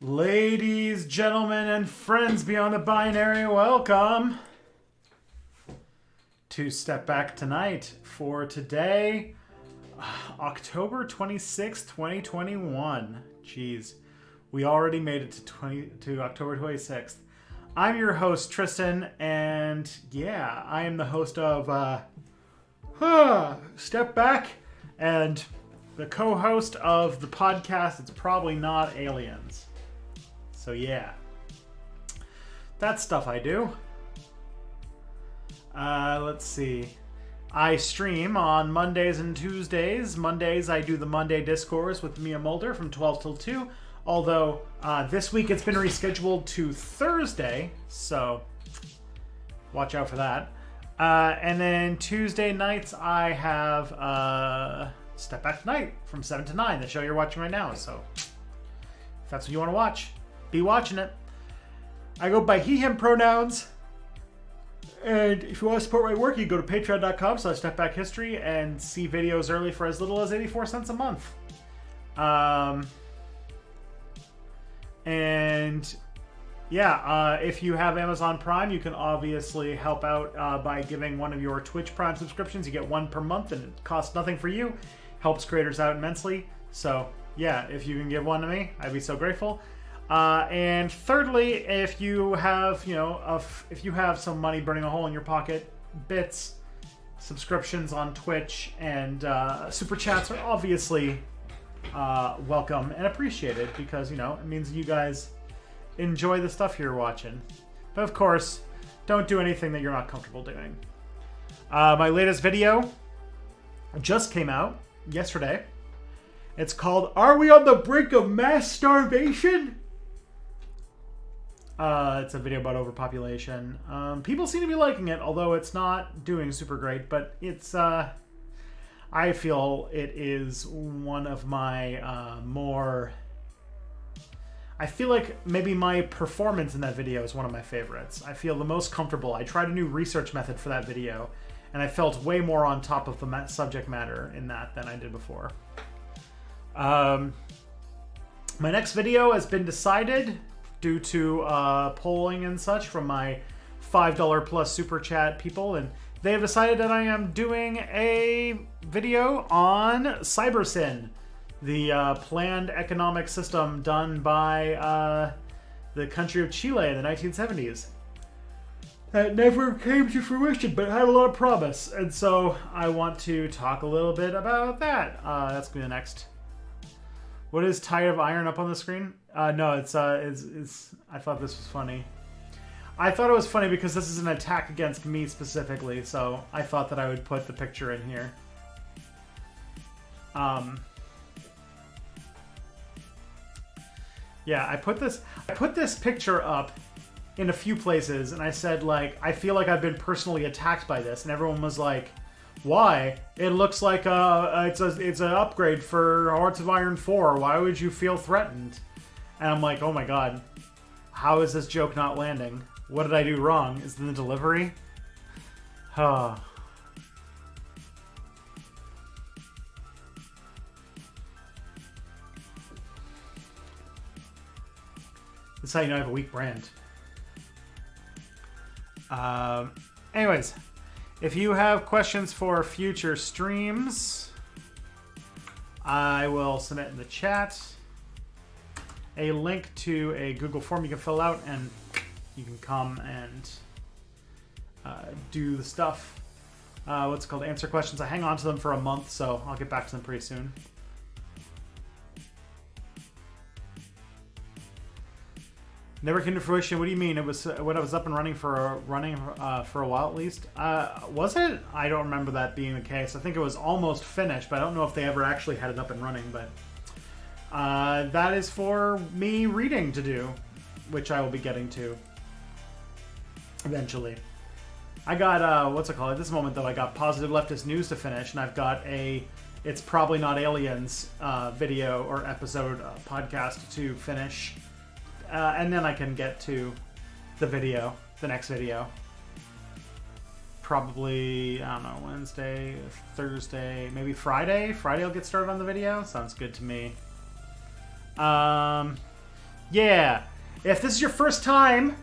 Ladies, gentlemen, and friends beyond the binary, welcome to Step Back Tonight for today, October 26th, 2021. Jeez, we already made it to October 26th. I'm your host, Tristan, and yeah, I am the host of Step Back, and the co-host of the podcast, It's Probably Not Aliens. So yeah, that's stuff I do. Let's see. I stream on Mondays and Tuesdays. Mondays I do the Monday Discourse with Mia Mulder from 12 till 2. Although this week it's been rescheduled to Thursday, so watch out for that. And then Tuesday nights I have Step Back Tonight from 7 to 9, the show you're watching right now. So if that's what you want to watch, be watching it. I go by he, him pronouns. And if you want to support my work, you go to patreon.com/stepbackhistory and see videos early for as little as 84 cents a month. And yeah, if you have Amazon Prime, you can obviously help out by giving one of your Twitch Prime subscriptions. You get one per month and it costs nothing for you. Helps creators out immensely. So yeah, if you can give one to me, I'd be so grateful. And thirdly, if you have, if you have some money burning a hole in your pocket, bits, subscriptions on Twitch, and super chats are obviously welcome and appreciated because, it means you guys enjoy the stuff you're watching. But of course, don't do anything that you're not comfortable doing. My latest video just came out yesterday. It's called, Are We on the Brink of Mass Starvation? It's a video about overpopulation. People seem to be liking it, although it's not doing super great, but it's, I feel it is one of my more... I feel like maybe my performance in that video is one of my favorites. I feel the most comfortable. I tried a new research method for that video, and I felt way more on top of the subject matter in that than I did before. My next video has been decided due to polling and such from my $5 plus super chat people, and they have decided that I am doing a video on CyberSyn, the planned economic system done by the country of Chile in the 1970s. That never came to fruition, but it had a lot of promise, and so I want to talk a little bit about that. That's going to be the next. What is Tide of Iron up on the screen? No, it's. I thought this was funny. I thought it was funny because this is an attack against me specifically, so I thought that I would put the picture in here. Yeah, I put this picture up in a few places, and I said, like, I feel like I've been personally attacked by this, and everyone was like, why? It looks like it's an upgrade for Hearts of Iron 4. Why would you feel threatened? And I'm like, oh my god, how is this joke not landing? What did I do wrong? Is it the delivery? Huh. This is how you know I have a weak brand. Anyways. If you have questions for future streams, I will submit in the chat a link to a Google form you can fill out, and you can come and do the stuff. What's it called? Answer questions. I hang on to them for a month, so I'll get back to them pretty soon. Never came to fruition. What do you mean? It was when I was up and running for a while at least. Was it? I don't remember that being the case. I think it was almost finished, but I don't know if they ever actually had it up and running. But that is for me reading to do, which I will be getting to eventually. I got what's it called? At this moment, though, I got Positive Leftist News to finish, and I've got a It's Probably Not Aliens video or episode podcast to finish. And then I can get to the next video. Probably, I don't know, Wednesday, Thursday, maybe Friday. Friday I'll get started on the video. Sounds good to me. Yeah. If this is your first time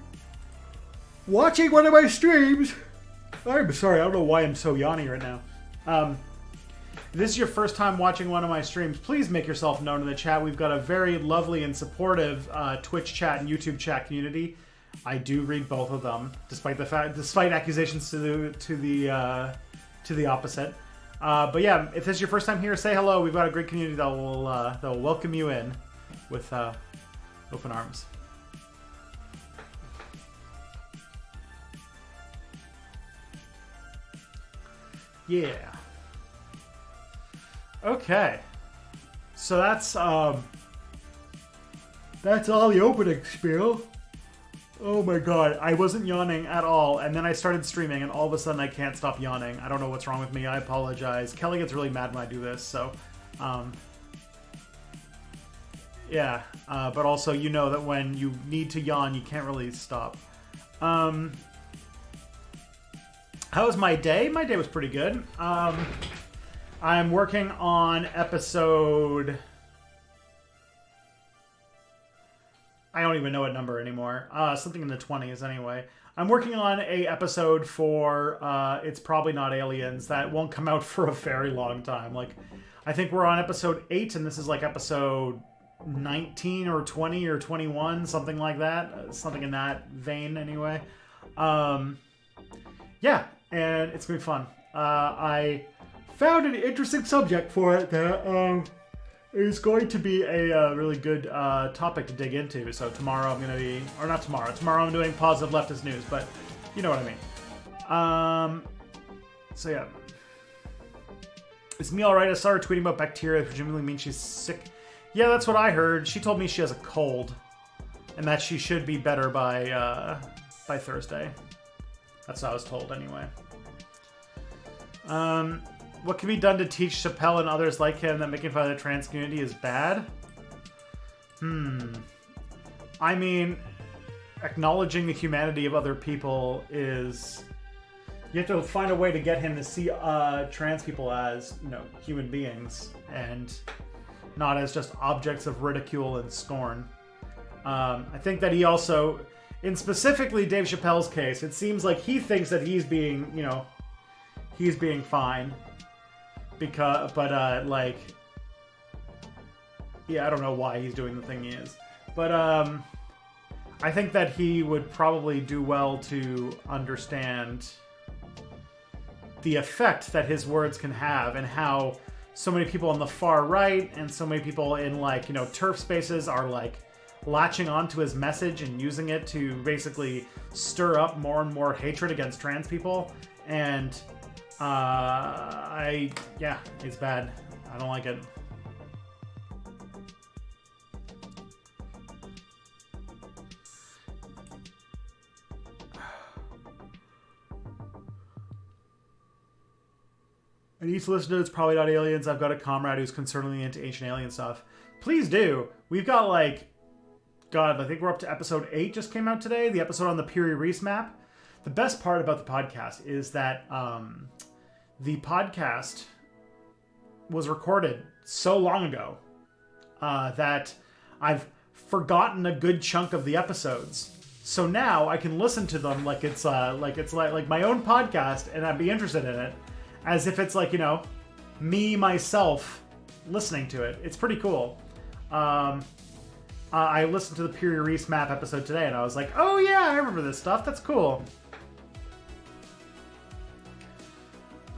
watching one of my streams, I'm sorry, I don't know why I'm so yawny right now. If this is your first time watching one of my streams, please make yourself known in the chat. We've got a very lovely and supportive Twitch chat and YouTube chat community. I do read both of them, despite accusations to the opposite. But yeah, if this is your first time here, say hello. We've got a great community that will welcome you in with open arms. Yeah. Okay. So that's all the opening spiel. Oh my god, I wasn't yawning at all, and then I started streaming, and all of a sudden I can't stop yawning. I don't know what's wrong with me. I apologize. Kelly gets really mad when I do this, so yeah. But also, you know that when you need to yawn, you can't really stop. How was my day? My day was pretty good. I'm working on episode... I don't even know what number anymore. Something in the 20s anyway. I'm working on a episode for It's Probably Not Aliens that won't come out for a very long time. Like, I think we're on episode 8 and this is like episode 19 or 20 or 21, something like that. Something in that vein anyway. Yeah, and it's gonna be fun. I found an interesting subject for it that is going to be a really good topic to dig into. So tomorrow I'm going to be, or not tomorrow, tomorrow I'm doing positive leftist news, but you know what I mean. So yeah. Is me alright? I saw her tweeting about bacteria, presumably means she's sick. Yeah, that's what I heard. She told me she has a cold, and that she should be better by Thursday. That's what I was told anyway. What can be done to teach Chappelle and others like him that making fun of the trans community is bad? I mean, acknowledging the humanity of other people is... You have to find a way to get him to see trans people as, you know, human beings and not as just objects of ridicule and scorn. I think that he also, in specifically Dave Chappelle's case, it seems like he thinks that he's being, you know, he's being fine. Because, but, like, yeah, I don't know why he's doing the thing he is. But, I think that he would probably do well to understand the effect that his words can have and how so many people on the far right and so many people in, like, you know, TERF spaces are, like, latching onto his message and using it to basically stir up more and more hatred against trans people. And... yeah, it's bad. I don't like it. I need to listen to It's Probably Not Aliens. I've got a comrade who's concerningly into ancient alien stuff. Please do. We've got, like, God, I think we're up to episode 8 just came out today. The episode on the Piri Reis map. The best part about the podcast is that, the podcast was recorded so long ago that I've forgotten a good chunk of the episodes. So now I can listen to them like it's like my own podcast, and I'd be interested in it, as if it's like, you know, me myself listening to it. It's pretty cool. I listened to the Piri Reis map episode today, and I was like, oh yeah, I remember this stuff. That's cool.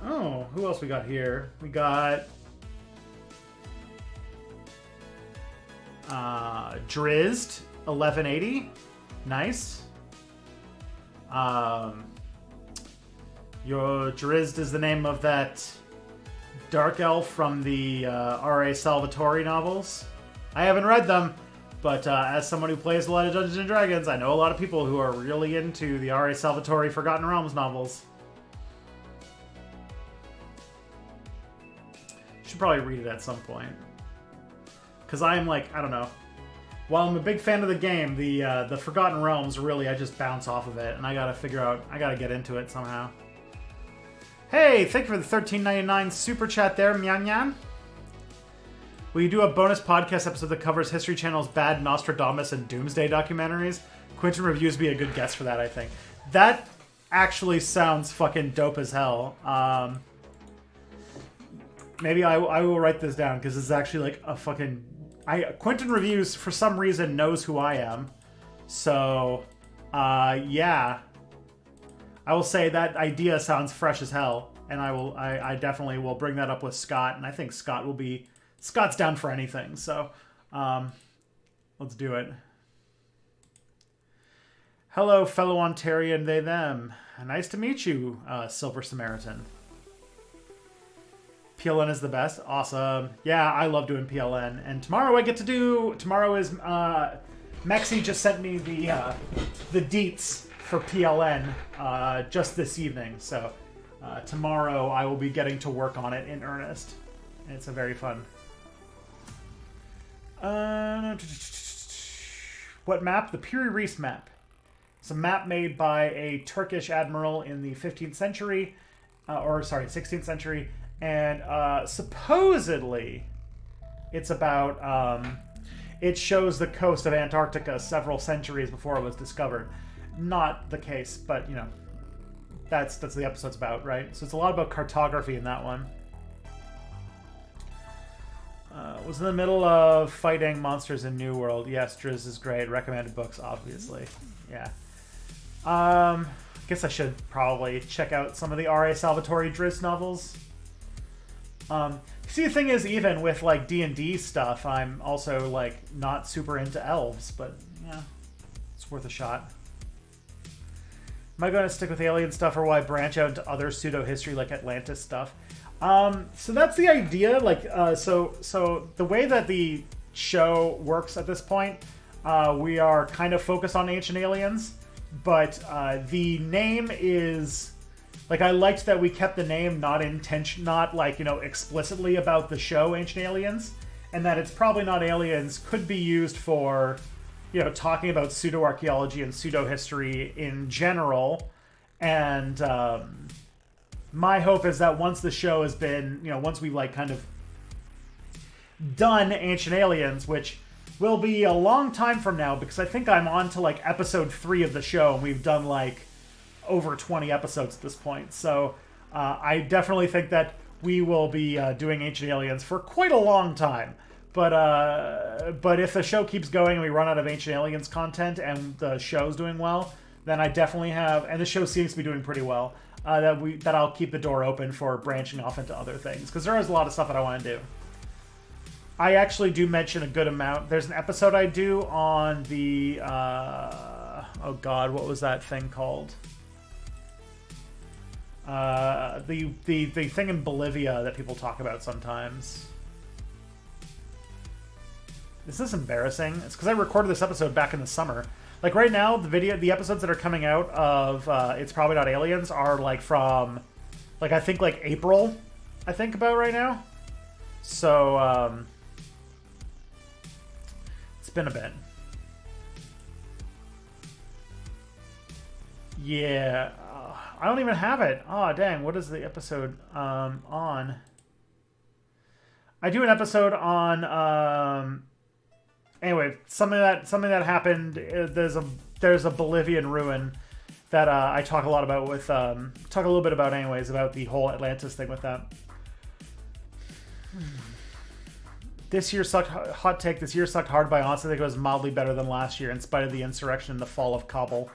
Oh, who else we got here? We got Drizzed 1180. Nice. Your Drizzed is the name of that dark elf from the R.A. Salvatore novels. I haven't read them, but as someone who plays a lot of Dungeons & Dragons, I know a lot of people who are really into the R.A. Salvatore Forgotten Realms novels. Should probably read it at some point. Because I'm like, I don't know. While I'm a big fan of the game, the Forgotten Realms, really, I just bounce off of it. And I gotta figure out, I gotta get into it somehow. Hey, thank you for the $13.99 super chat there, Myan Yan. Will you do a bonus podcast episode that covers History Channel's bad Nostradamus and Doomsday documentaries? Quentin Reviews be a good guest for that, I think. That actually sounds fucking dope as hell. Maybe I will write this down, because it's actually like a fucking... Quentin Reviews, for some reason, knows who I am. So, yeah. I will say that idea sounds fresh as hell. And I definitely will bring that up with Scott. And I think Scott's down for anything. So, let's do it. Hello, fellow Ontarian, they, them. Nice to meet you, Silver Samaritan. PLN is the best. Awesome. Yeah, I love doing PLN. And tomorrow tomorrow is, Mexi just sent me the deets for PLN, just this evening. So, tomorrow I will be getting to work on it in earnest. And it's a very fun. What map? The Piri Reis map. It's a map made by a Turkish admiral in the 15th century, 16th century. And supposedly, it's about, it shows the coast of Antarctica several centuries before it was discovered. Not the case, but, you know, that's the episode's about, right? So it's a lot about cartography in that one. Was in the middle of fighting monsters in New World. Yes, Driz is great. Recommended books, obviously. Yeah. Guess I should probably check out some of the R.A. Salvatore Driz novels. See, the thing is, even with, like, D&D stuff, I'm also, like, not super into elves, but, yeah, it's worth a shot. Am I going to stick with alien stuff, or will I branch out into other pseudo-history, like Atlantis stuff? So that's the idea, like, so the way that the show works at this point, we are kind of focused on ancient aliens, but, the name is... Like, I liked that we kept the name not like, you know, explicitly about the show Ancient Aliens, and that it's probably not aliens could be used for, you know, talking about pseudo-archaeology and pseudo-history in general. And my hope is that once the show has been, you know, once we've, like, kind of done Ancient Aliens, which will be a long time from now, because I think I'm on to, like, episode 3 of the show, and we've done, like, over 20 episodes at this point. So I definitely think that we will be doing Ancient Aliens for quite a long time. But if the show keeps going and we run out of Ancient Aliens content and the show's doing well, then I definitely have, and the show seems to be doing pretty well, that I'll keep the door open for branching off into other things, because there is a lot of stuff that I want to do. I actually do mention a good amount. There's an episode I do on the oh god, what was that thing called? The thing in Bolivia that people talk about sometimes. Is this embarrassing? It's because I recorded this episode back in the summer. Like, right now, the episodes that are coming out of It's Probably Not Aliens are, like, from, like, I think, like, April, I think, about right now. So, it's been a bit. Yeah. I don't even have it. Oh, dang. What is the episode on? I do an episode on... anyway, something that happened. There's a Bolivian ruin that I talk a lot about with... talk a little bit about, anyways, about the whole Atlantis thing with that. This year sucked... Hot take. This year sucked hard, but I honestly think it was mildly better than last year in spite of the insurrection and the fall of Kabul.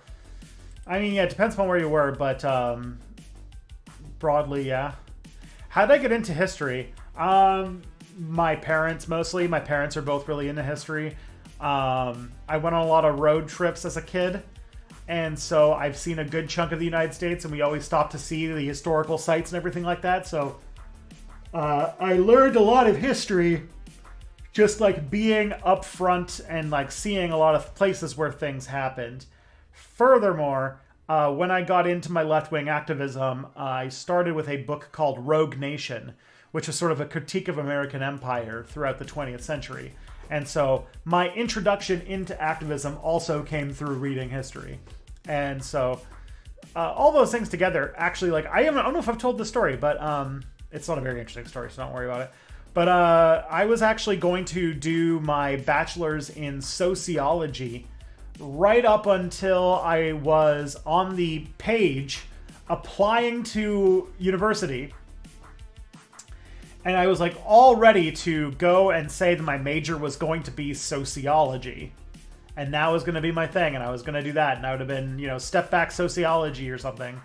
I mean, yeah, it depends on where you were, but broadly, yeah. How did I get into history? My parents, mostly. My parents are both really into history. I went on a lot of road trips as a kid, and so I've seen a good chunk of the United States, and we always stop to see the historical sites and everything like that, so I learned a lot of history just, like, being up front and, like, seeing a lot of places where things happened. Furthermore, when I got into my left-wing activism, I started with a book called Rogue Nation, which is sort of a critique of American empire throughout the 20th century. And so my introduction into activism also came through reading history. And so all those things together, actually, like, I don't know if I've told the story, but it's not a very interesting story, so don't worry about it. But I was actually going to do my bachelor's in sociology right up until I was on the page applying to university. And I was like all ready to go and say that my major was going to be sociology. And that was going to be my thing, and I was going to do that. And I would have been, you know, step back sociology or something.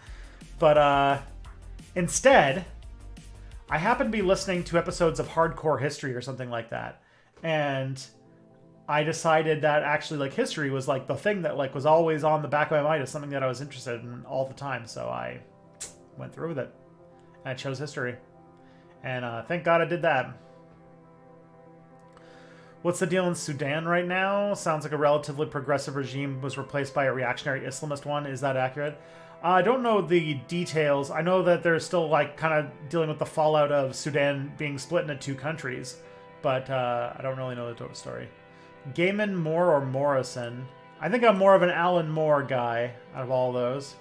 But instead, I happened to be listening to episodes of Hardcore History or something like that. And I decided that actually, like, history was, like, the thing that, like, was always on the back of my mind as something that I was interested in all the time. So I went through with it. And I chose history. And thank God I did that. What's the deal in Sudan right now? Sounds like a relatively progressive regime was replaced by a reactionary Islamist one. Is that accurate? I don't know the details. I know that they're still, like, kind of dealing with the fallout of Sudan being split into two countries. But I don't really know the total story. Gaiman, Moore, or Morrison? I think I'm more of an Alan Moore guy out of all those.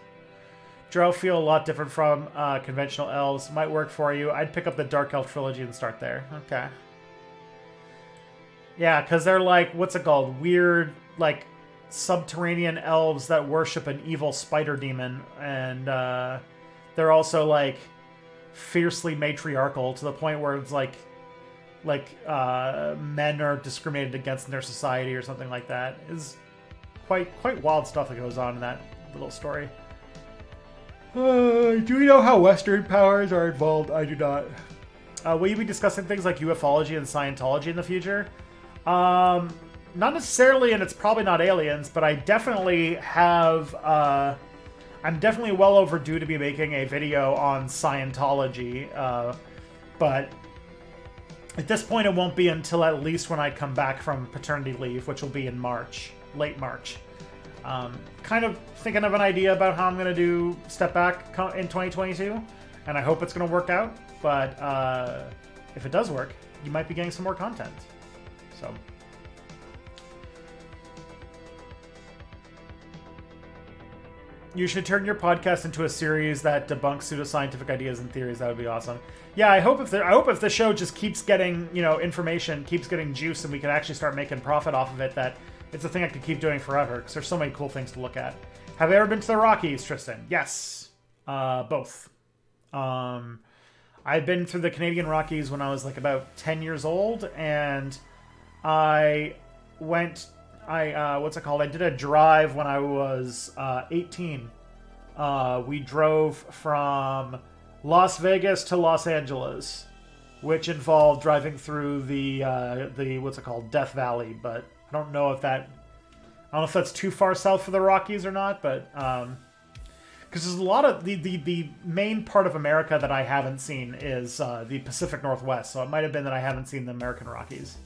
Drow feel a lot different from conventional elves. Might work for you. I'd pick up the Dark Elf trilogy and start there. Okay. Yeah, because they're like, what's it called? Weird, like, subterranean elves that worship an evil spider demon. And they're also, like, fiercely matriarchal to the point where it's like men are discriminated against in their society or something like that. It's quite wild stuff that goes on in that little story. Do you know how Western powers are involved? I do not. Will you be discussing things like ufology and Scientology in the future? Not necessarily, and it's probably not aliens, but I definitely have... I'm definitely well overdue to be making a video on Scientology, but at this point it won't be until at least when I come back from paternity leave, which will be in March, late March. Kind of thinking of an idea about how I'm going to do Step Back in 2022, and I hope it's going to work out, but if it does work, you might be getting some more content. So, you should turn your podcast into a series that debunks pseudoscientific ideas and theories. That would be awesome. Yeah, I hope if the show just keeps getting, you know, information, keeps getting juice, and we can actually start making profit off of it, that it's a thing I could keep doing forever, because there's so many cool things to look at. Have you ever been to the Rockies, Tristan? Yes. Both. I've been through the Canadian Rockies when I was, like, about 10 years old, and I did a drive when I was 18. We drove from Las Vegas to Los Angeles, which involved driving through the Death Valley, but I don't know if that's too far south for the Rockies or not, but because there's a lot of the main part of America that I haven't seen is the Pacific Northwest, so it might have been that I haven't seen the American Rockies.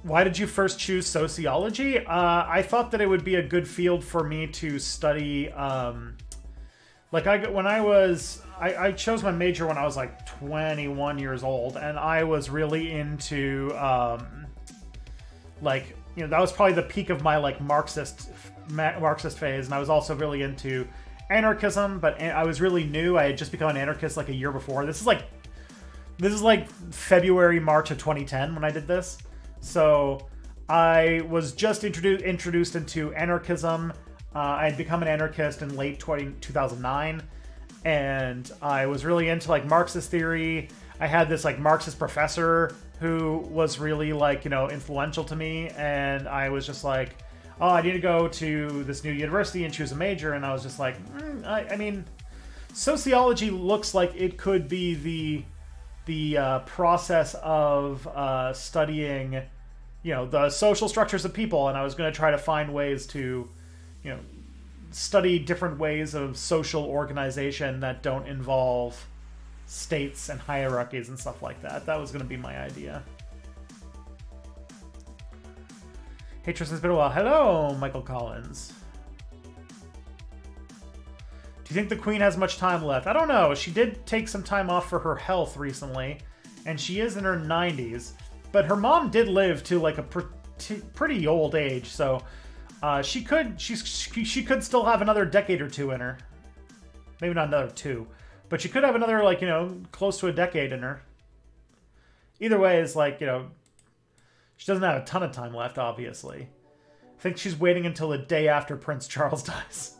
Why did you first choose sociology? I thought that it would be a good field for me to study. I chose my major when I was like 21 years old, and I was really into that was probably the peak of my like Marxist phase, and I was also really into anarchism. But I was really new. I had just become an anarchist like a year before. This is like February, March of 2010 when I did this. So I was just introduced into anarchism. I had become an anarchist in late 2009, and I was really into like Marxist theory. I had this like Marxist professor who was really like, you know, influential to me, and I was just like, oh, I need to go to this new university and choose a major, and I was just like, I mean, sociology looks like it could be the process of studying, you know, the social structures of people, and I was going to try to find ways to, you know, study different ways of social organization that don't involve states and hierarchies and stuff like that. That was going to be my idea. Hey, Tristan, it's been a while. Hello, Michael Collins. Do you think the Queen has much time left? I don't know. She did take some time off for her health recently, and she is in her 90s. But her mom did live to like a pretty old age, so She could still have another decade or two in her. Maybe not another two, but she could have another, like, close to a decade in her. Either way, is like, she doesn't have a ton of time left, obviously. I think she's waiting until the day after Prince Charles dies.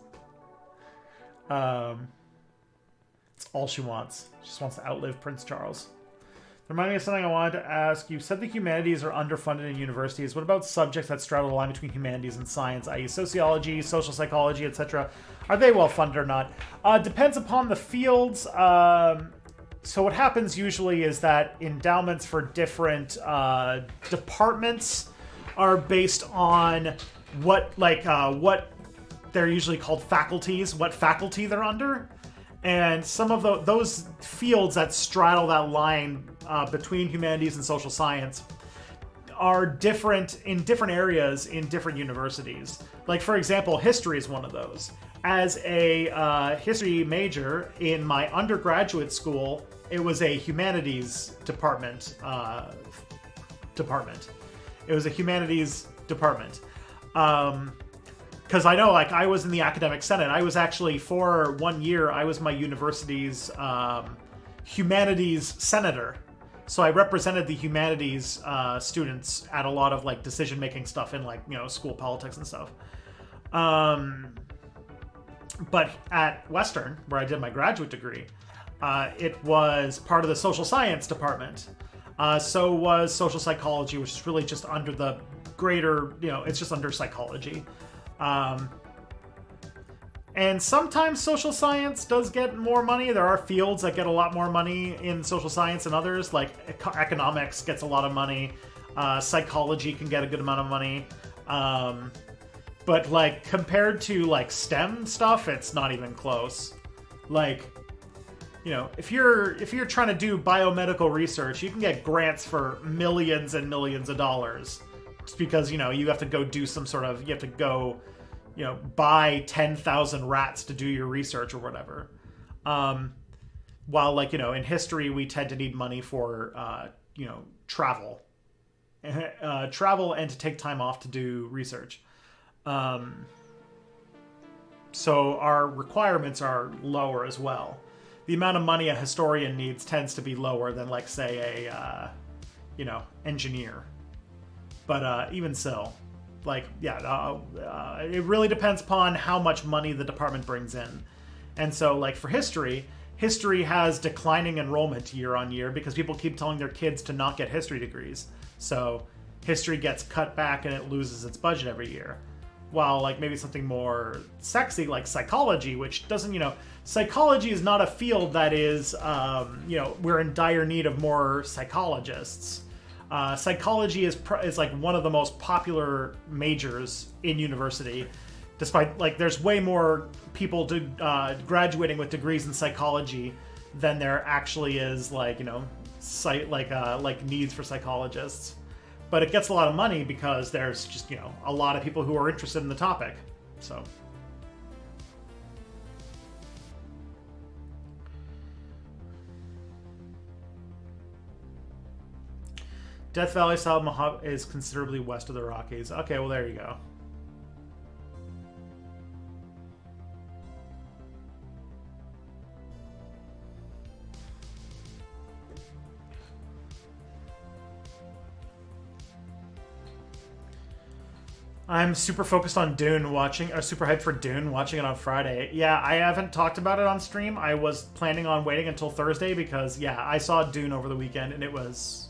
It's all she wants. She just wants to outlive Prince Charles. Remind me of something I wanted to ask. You said the humanities are underfunded in universities. What about subjects that straddle the line between humanities and science, i.e. sociology, social psychology, etc.? Are they well funded or not? Depends upon the fields. So what happens usually is that endowments for different departments are based on what they're usually called faculties, what faculty they're under. And some of those fields that straddle that line between humanities and social science are different in different areas in different universities. Like, for example, history is one of those. As a history major in my undergraduate school, it was a humanities department. It was a humanities department. Because I know, like, I was in the academic senate. I was actually, for 1 year, I was my university's humanities senator. So I represented the humanities students at a lot of, like, decision-making stuff in, like, school politics and stuff. But at Western, where I did my graduate degree, it was part of the social science department. So was social psychology, which is really just under the greater, it's just under psychology. And sometimes social science does get more money. There are fields that get a lot more money in social science than others, like economics gets a lot of money. Psychology can get a good amount of money. But, like, compared to, like, STEM stuff, it's not even close. Like, if you're trying to do biomedical research, you can get grants for millions and millions of dollars. Just because, you have to go do some sort of, you have to go, buy 10,000 rats to do your research or whatever. While, like, in history, we tend to need money for, travel. Travel and to take time off to do research. So our requirements are lower as well. The amount of money a historian needs tends to be lower than, like, say, a, engineer. But even so, like, yeah, it really depends upon how much money the department brings in. And so, like, for history has declining enrollment year on year because people keep telling their kids to not get history degrees. So history gets cut back and it loses its budget every year. While, like, maybe something more sexy like psychology, which doesn't, psychology is not a field that is, we're in dire need of more psychologists. Psychology is like one of the most popular majors in university, despite, like, there's way more people graduating with degrees in psychology than there actually is, like, like needs for psychologists. But it gets a lot of money because there's just, a lot of people who are interested in the topic. So. Death Valley South Mojave is considerably west of the Rockies. Okay, well, there you go. I'm super focused on Dune super hyped for Dune, watching it on Friday. Yeah, I haven't talked about it on stream. I was planning on waiting until Thursday because, yeah, I saw Dune over the weekend and it was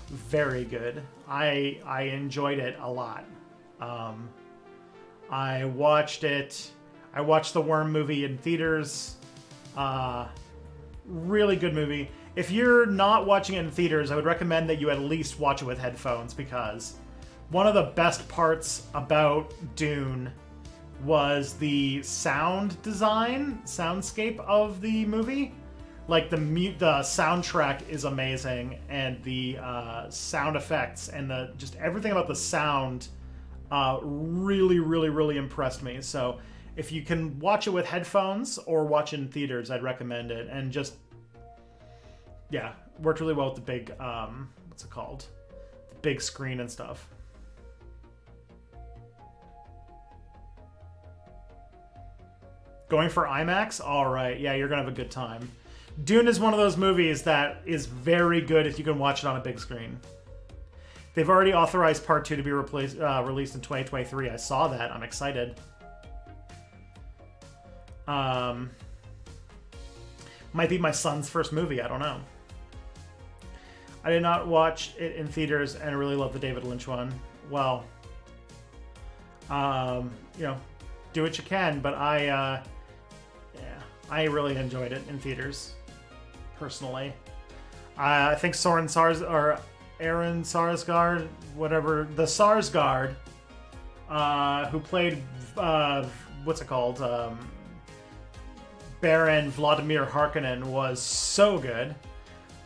very good. I enjoyed it a lot. I watched the Worm movie in theaters. Really good movie. If you're not watching it in theaters, I would recommend that you at least watch it with headphones because one of the best parts about Dune was the soundscape of the movie. Like, the soundtrack is amazing, and the sound effects and just everything about the sound really, really, really impressed me. So if you can watch it with headphones or watch it in theaters, I'd recommend it. And just, yeah, worked really well with the big, what's it called? The big screen and stuff. Going for IMAX? All right. Yeah, you're going to have a good time. Dune is one of those movies that is very good if you can watch it on a big screen. They've already authorized Part 2 to be released in 2023. I saw that. I'm excited. Might be my son's first movie. I don't know. I did not watch it in theaters and really love the David Lynch one. Well, you know, do what you can, but I really enjoyed it in theaters, personally. I think Aaron Sarsgaard, whatever, the Sarsgaard, who played, what's it called, Baron Vladimir Harkonnen, was so good.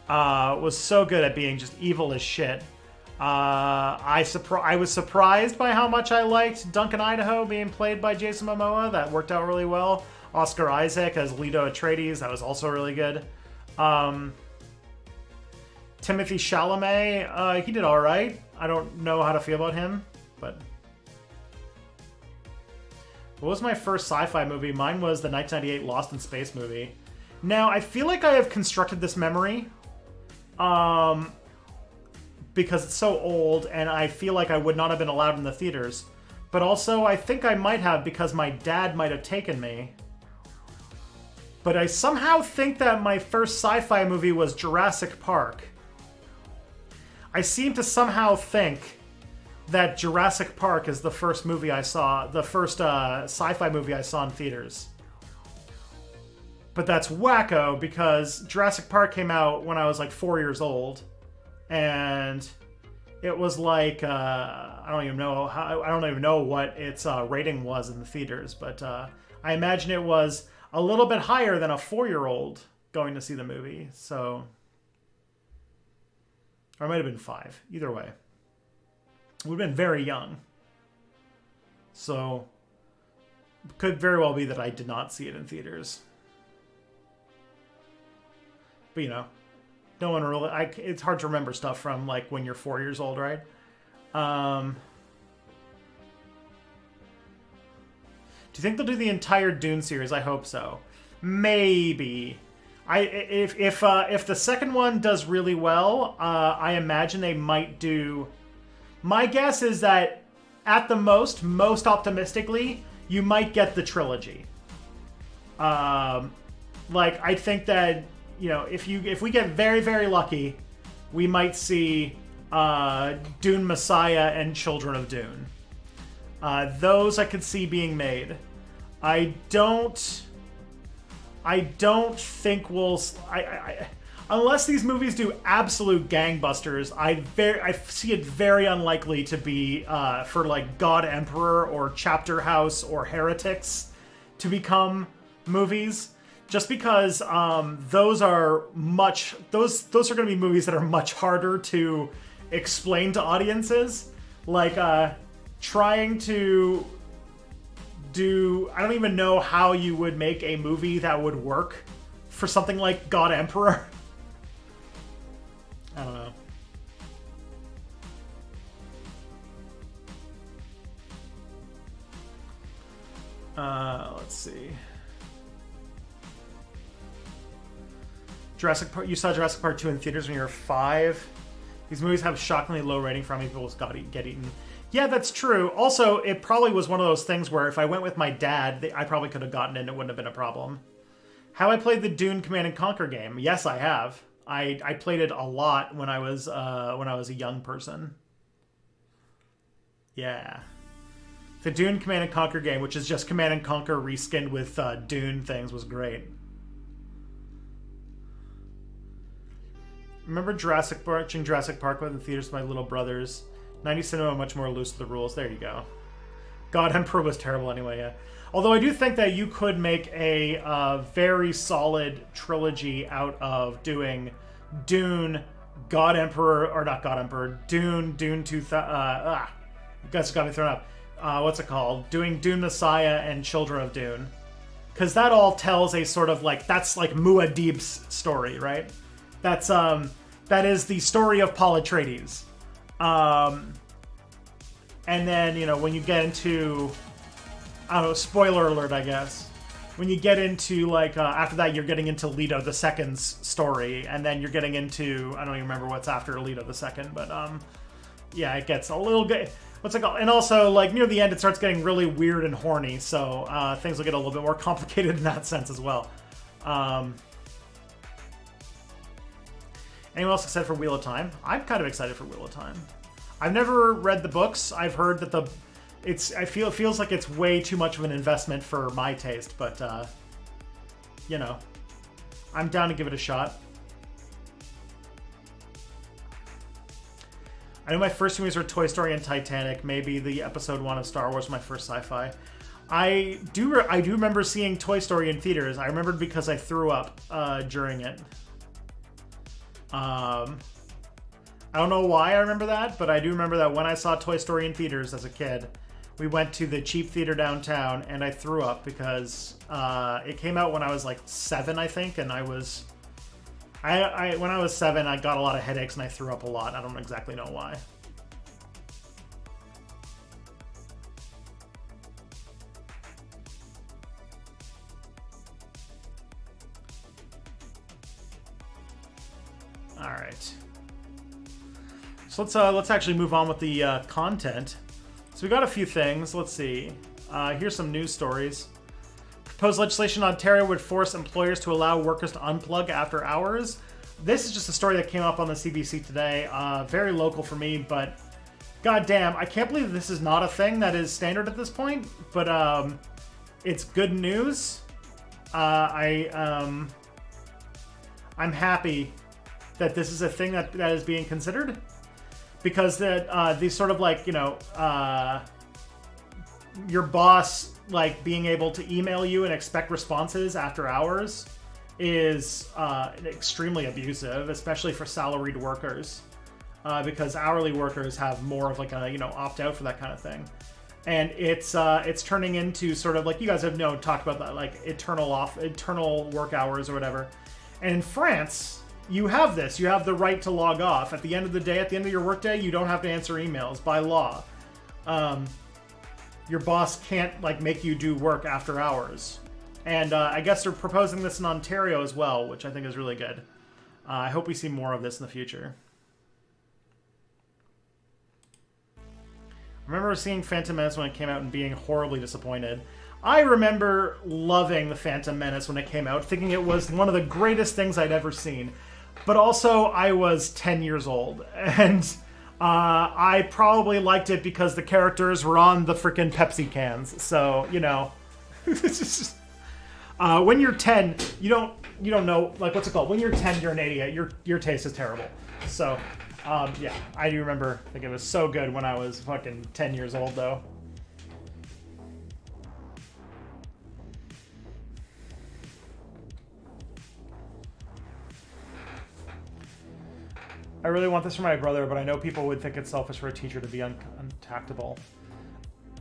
Was so good at being just evil as shit. I was surprised by how much I liked Duncan Idaho being played by Jason Momoa. That worked out really well. Oscar Isaac as Leto Atreides. That was also really good. Timothy Chalamet, he did all right. I don't know how to feel about him, but... What was my first sci-fi movie? Mine was the 1998 Lost in Space movie. Now, I feel like I have constructed this memory because it's so old, and I feel like I would not have been allowed in the theaters. But also, I think I might have because my dad might have taken me. But I somehow think that my first sci-fi movie was Jurassic Park. I seem to somehow think that Jurassic Park is the first movie I saw, the first sci-fi movie I saw in theaters. But that's wacko because Jurassic Park came out when I was like 4 years old. And it was like, I don't even know what its rating was in the theaters, but I imagine it was a little bit higher than a 4-year-old going to see the movie. So, or it might have been 5. Either way, it would have been very young. So, could very well be that I did not see it in theaters. But you know, no one really. It's hard to remember stuff from like when you're 4 years old, right? Do you think they'll do the entire Dune series? I hope so. Maybe. If the second one does really well, I imagine they might do. My guess is that at the most optimistically, you might get the trilogy. Like I think that, you know, if we get very, very lucky, we might see Dune Messiah and Children of Dune. Those I could see being made. I don't think we'll. Unless these movies do absolute gangbusters, I see it very unlikely to be for like God Emperor or Chapter House or Heretics to become movies. Just because those are going to be movies that are much harder to explain to audiences. Like trying to do, I don't even know how you would make a movie that would work for something like God Emperor. I don't know. Let's see. Jurassic Park. You saw Jurassic Park 2 in theaters when you were 5. These movies have shockingly low rating for how many people get eaten. Yeah, that's true. Also, it probably was one of those things where if I went with my dad, I probably could have gotten it and it wouldn't have been a problem. Have I played the Dune Command & Conquer game? Yes, I have. I played it a lot when I was a young person. Yeah. The Dune Command & Conquer game, which is just Command & Conquer reskinned with Dune things, was great. Remember watching Jurassic Park in the theaters with my little brothers. 90s cinema much more loose with the rules. There you go. God Emperor was terrible anyway, yeah. Although I do think that you could make a very solid trilogy out of doing Dune, God Emperor, or not God Emperor, Dune 2000, you guys got me thrown up. What's it called? Doing Dune Messiah and Children of Dune. Because that all tells a sort of like, that's like Muad'Dib's story, right? That is the story of Paul Atreides. And then, you know, when you get into, I don't know, spoiler alert, I guess. when you get into like after that, you're getting into Leto the Second's story, and then you're getting into I don't even remember what's after Leto the Second, but yeah, it gets a little bit. What's it called? And also like near the end, it starts getting really weird and horny, so things will get a little bit more complicated in that sense as well. Anyone else excited for Wheel of Time? I'm kind of excited for Wheel of Time. I've never read the books. I've heard that it feels like it's way too much of an investment for my taste, but you know, I'm down to give it a shot. I know my first two movies were Toy Story and Titanic. Maybe the Episode 1 of Star Wars was my first sci-fi. I do remember seeing Toy Story in theaters. I remembered because I threw up during it. I don't know why I remember that, but I do remember that when I saw Toy Story in theaters as a kid, we went to the cheap theater downtown, and I threw up because it came out when I was like 7, I think, and when I was 7, I got a lot of headaches and I threw up a lot. I don't exactly know why. All right. So let's actually move on with the content. So we got a few things. Let's see. Here's some news stories. Proposed legislation in Ontario would force employers to allow workers to unplug after hours. This is just a story that came up on the CBC today. Very local for me, but goddamn, I can't believe this is not a thing that is standard at this point. But it's good news. I'm happy that this is a thing that is being considered, because these sort of like, you know, your boss like being able to email you and expect responses after hours is extremely abusive, especially for salaried workers, because hourly workers have more of like a, you know, opt out for that kind of thing. And it's turning into sort of like, you guys have talked about that, like eternal work hours or whatever. And in France, you have this. You have the right to log off. At the end of the day, at the end of your workday, you don't have to answer emails by law. Your boss can't like make you do work after hours. And I guess they're proposing this in Ontario as well, which I think is really good. I hope we see more of this in the future. I remember seeing Phantom Menace when it came out and being horribly disappointed. I remember loving The Phantom Menace when it came out, thinking it was one of the greatest things I'd ever seen. But also, I was 10 years old, and I probably liked it because the characters were on the freaking Pepsi cans. So, you know, when you're 10, you don't know, like, what's it called? When you're 10, you're an idiot. Your taste is terrible. So, yeah, I do remember thinking it was so good when I was fucking 10 years old, though. I really want this for my brother, but I know people would think it's selfish for a teacher to be untactable.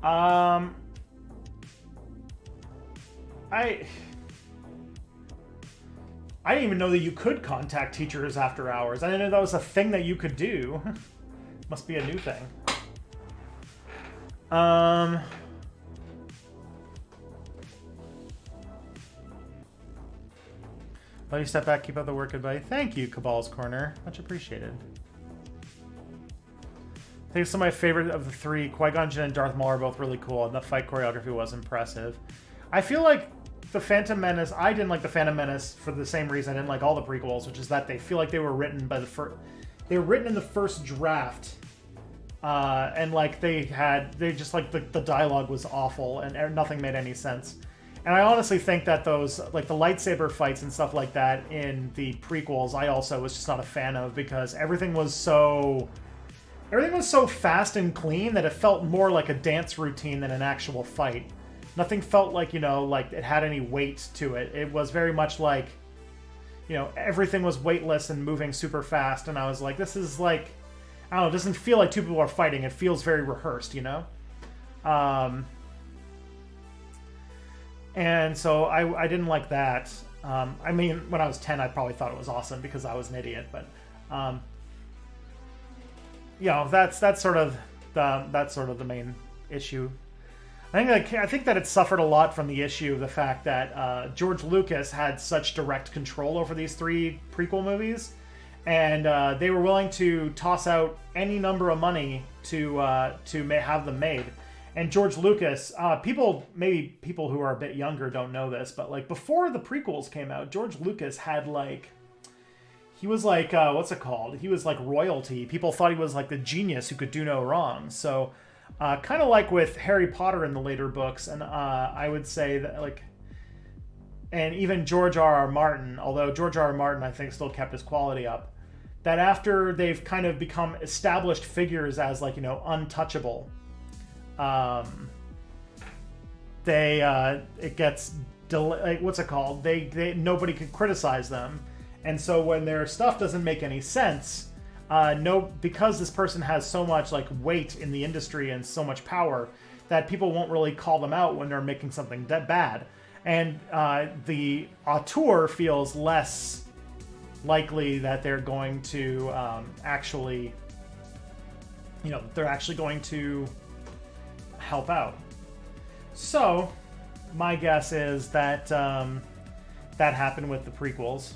I didn't even know that you could contact teachers after hours. I didn't know that was a thing that you could do. Must be a new thing. Let you step back, keep up the work, goodbye. Thank you, Cabal's Corner. Much appreciated. I think some of my favorite of the three, Qui-Gon Jinn and Darth Maul, are both really cool, and the fight choreography was impressive. I feel like the Phantom Menace, I didn't like the Phantom Menace for the same reason I didn't like all the prequels, which is that they feel like they were written by they were written in the first draft, and like the dialogue was awful and nothing made any sense. And I honestly think that those, like the lightsaber fights and stuff like that in the prequels, I also was just not a fan of, because everything was so fast and clean that it felt more like a dance routine than an actual fight. Nothing felt like, you know, like it had any weight to it. It was very much like, you know, everything was weightless and moving super fast, and I was like, this is like, I don't know, it doesn't feel like two people are fighting. It feels very rehearsed, you know? And so I didn't like that. I mean, when I was 10, I probably thought it was awesome because I was an idiot. But, you know, that's sort of the main issue. I I think that it suffered a lot from the issue of the fact that George Lucas had such direct control over these 3 prequel movies, and they were willing to toss out any number of money to have them made. And George Lucas, people who are a bit younger don't know this, but like before the prequels came out, George Lucas had he was what's it called? He was like royalty. People thought he was like the genius who could do no wrong. So kind of like with Harry Potter in the later books, and I would say that and even George R.R. Martin, although George R.R. Martin I think still kept his quality up, that after they've kind of become established figures as untouchable, it gets what's it called? They nobody can criticize them, and so when their stuff doesn't make any sense, because this person has so much weight in the industry and so much power, that people won't really call them out when they're making something bad, and the auteur feels less likely that they're going to actually going to help out. So my guess is that that happened with the prequels.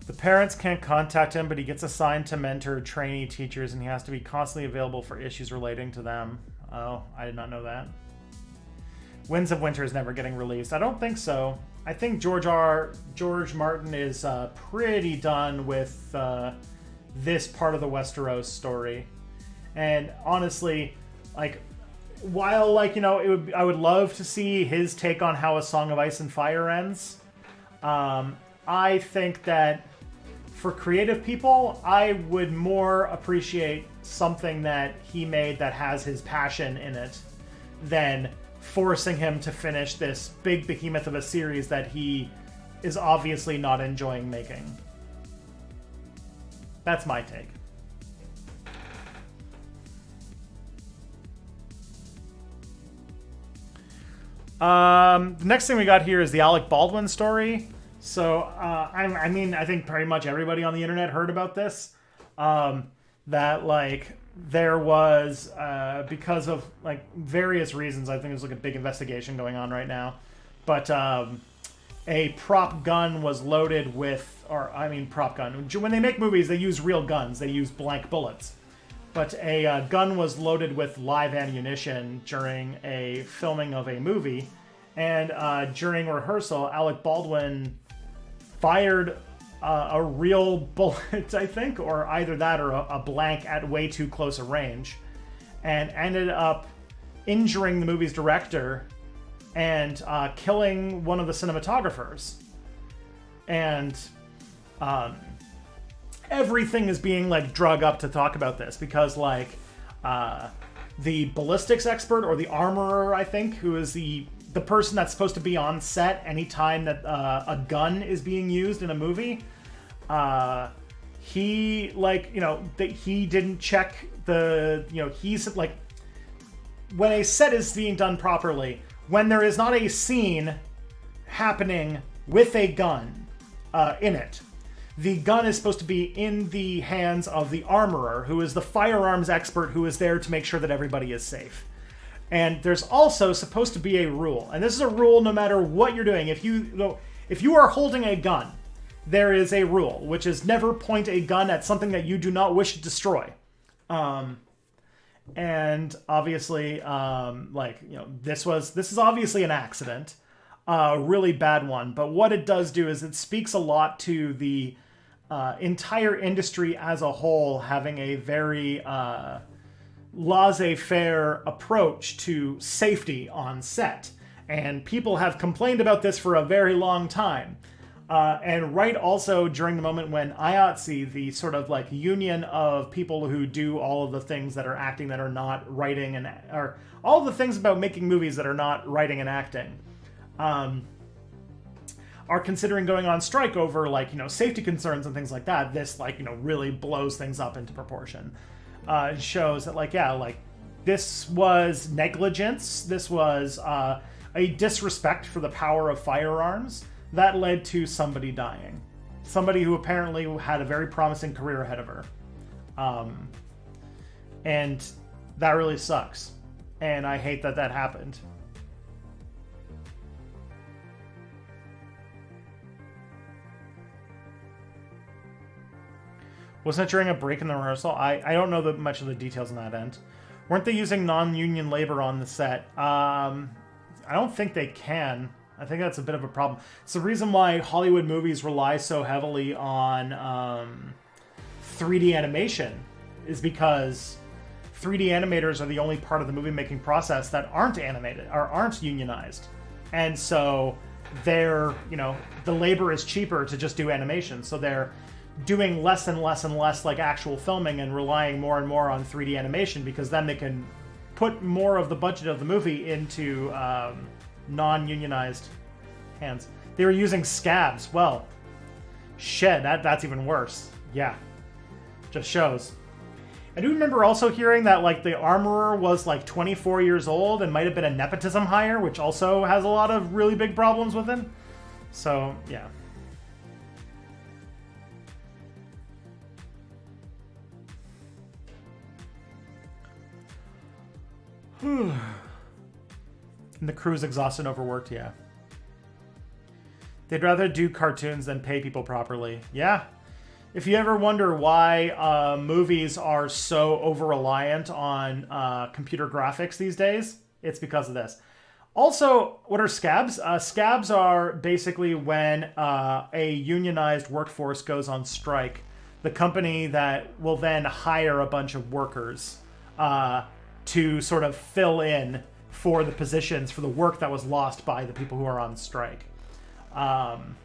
The parents can't contact him, but he gets assigned to mentor trainee teachers, and he has to be constantly available for issues relating to them. Oh, I did not know that. Winds of Winter is never getting released. I don't think so. I think George Martin is pretty done with this part of the Westeros story. And honestly, while I would love to see his take on how A Song of Ice and Fire ends. I think that for creative people, I would more appreciate something that he made that has his passion in it than forcing him to finish this big behemoth of a series that he is obviously not enjoying making. That's my take. The next thing we got here is the Alec Baldwin story. So, I think pretty much everybody on the internet heard about this. That, there was, because of, various reasons, I think there's, a big investigation going on right now. But, a prop gun was loaded with, prop gun. When they make movies, they use real guns. They use blank bullets. But a gun was loaded with live ammunition during a filming of a movie. And during rehearsal, Alec Baldwin fired a real bullet, I think, or either that or a blank at way too close a range, and ended up injuring the movie's director and killing one of the cinematographers. And everything is being drug up to talk about this because the ballistics expert or the armorer, I think, who is the person that's supposed to be on set anytime that a gun is being used in a movie, he he didn't check he's when a set is being done properly, when there is not a scene happening with a gun in it, the gun is supposed to be in the hands of the armorer, who is the firearms expert who is there to make sure that everybody is safe. And there's also supposed to be a rule, and this is a rule no matter what you're doing. If you are holding a gun, there is a rule, which is never point a gun at something that you do not wish to destroy. And obviously, this is obviously an accident, a really bad one. But what it does do is it speaks a lot to the entire industry as a whole having a very laissez-faire approach to safety on set. And people have complained about this for a very long time. And right also during the moment when IATSE, the sort of union of people who do all of the things that are acting that are not writing or all the things about making movies that are not writing and acting, are considering going on strike over safety concerns and things like that. This really blows things up into proportion. Shows that this was negligence. This was a disrespect for the power of firearms that led to somebody dying. Somebody who apparently had a very promising career ahead of her. And that really sucks. And I hate that that happened. Wasn't it during a break in the rehearsal? I don't know much of the details on that end. Weren't they using non-union labor on the set? I don't think they can. I think that's a bit of a problem. It's the reason why Hollywood movies rely so heavily on 3D animation, is because 3D animators are the only part of the movie making process that aren't animated or aren't unionized. And so they're, the labor is cheaper to just do animation. So they're doing less and less and less like actual filming and relying more and more on 3D animation, because then they can put more of the budget of the movie into non-unionized hands. They were using scabs. Well, shit, that's even worse. Yeah, just shows. I do remember also hearing that like the armorer was like 24 years old and might have been a nepotism hire, which also has a lot of really big problems with him. So, yeah. And the crew's exhausted and overworked, yeah. They'd rather do cartoons than pay people properly. Yeah. If you ever wonder why movies are so over-reliant on computer graphics these days, it's because of this. Also, what are scabs? Scabs are basically when a unionized workforce goes on strike. The company that will then hire a bunch of workers to sort of fill in for the positions, for the work that was lost by the people who are on strike. And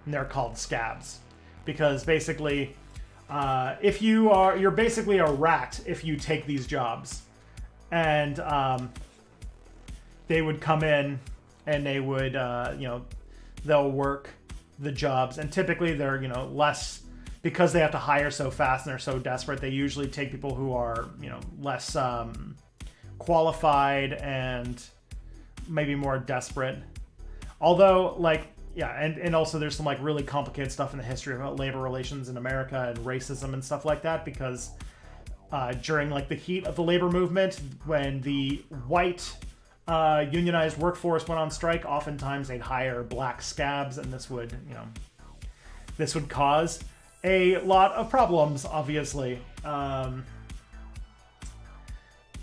they're called scabs. Because basically, you're basically a rat if you take these jobs. And they would come in and they would, they'll work the jobs. And typically they're, less, because they have to hire so fast and they're so desperate, they usually take people who are, less qualified and maybe more desperate. Although, yeah, and also there's some really complicated stuff in the history about labor relations in America and racism and stuff like that, because during the heat of the labor movement, when the white unionized workforce went on strike, oftentimes they'd hire black scabs, and this would cause a lot of problems, obviously.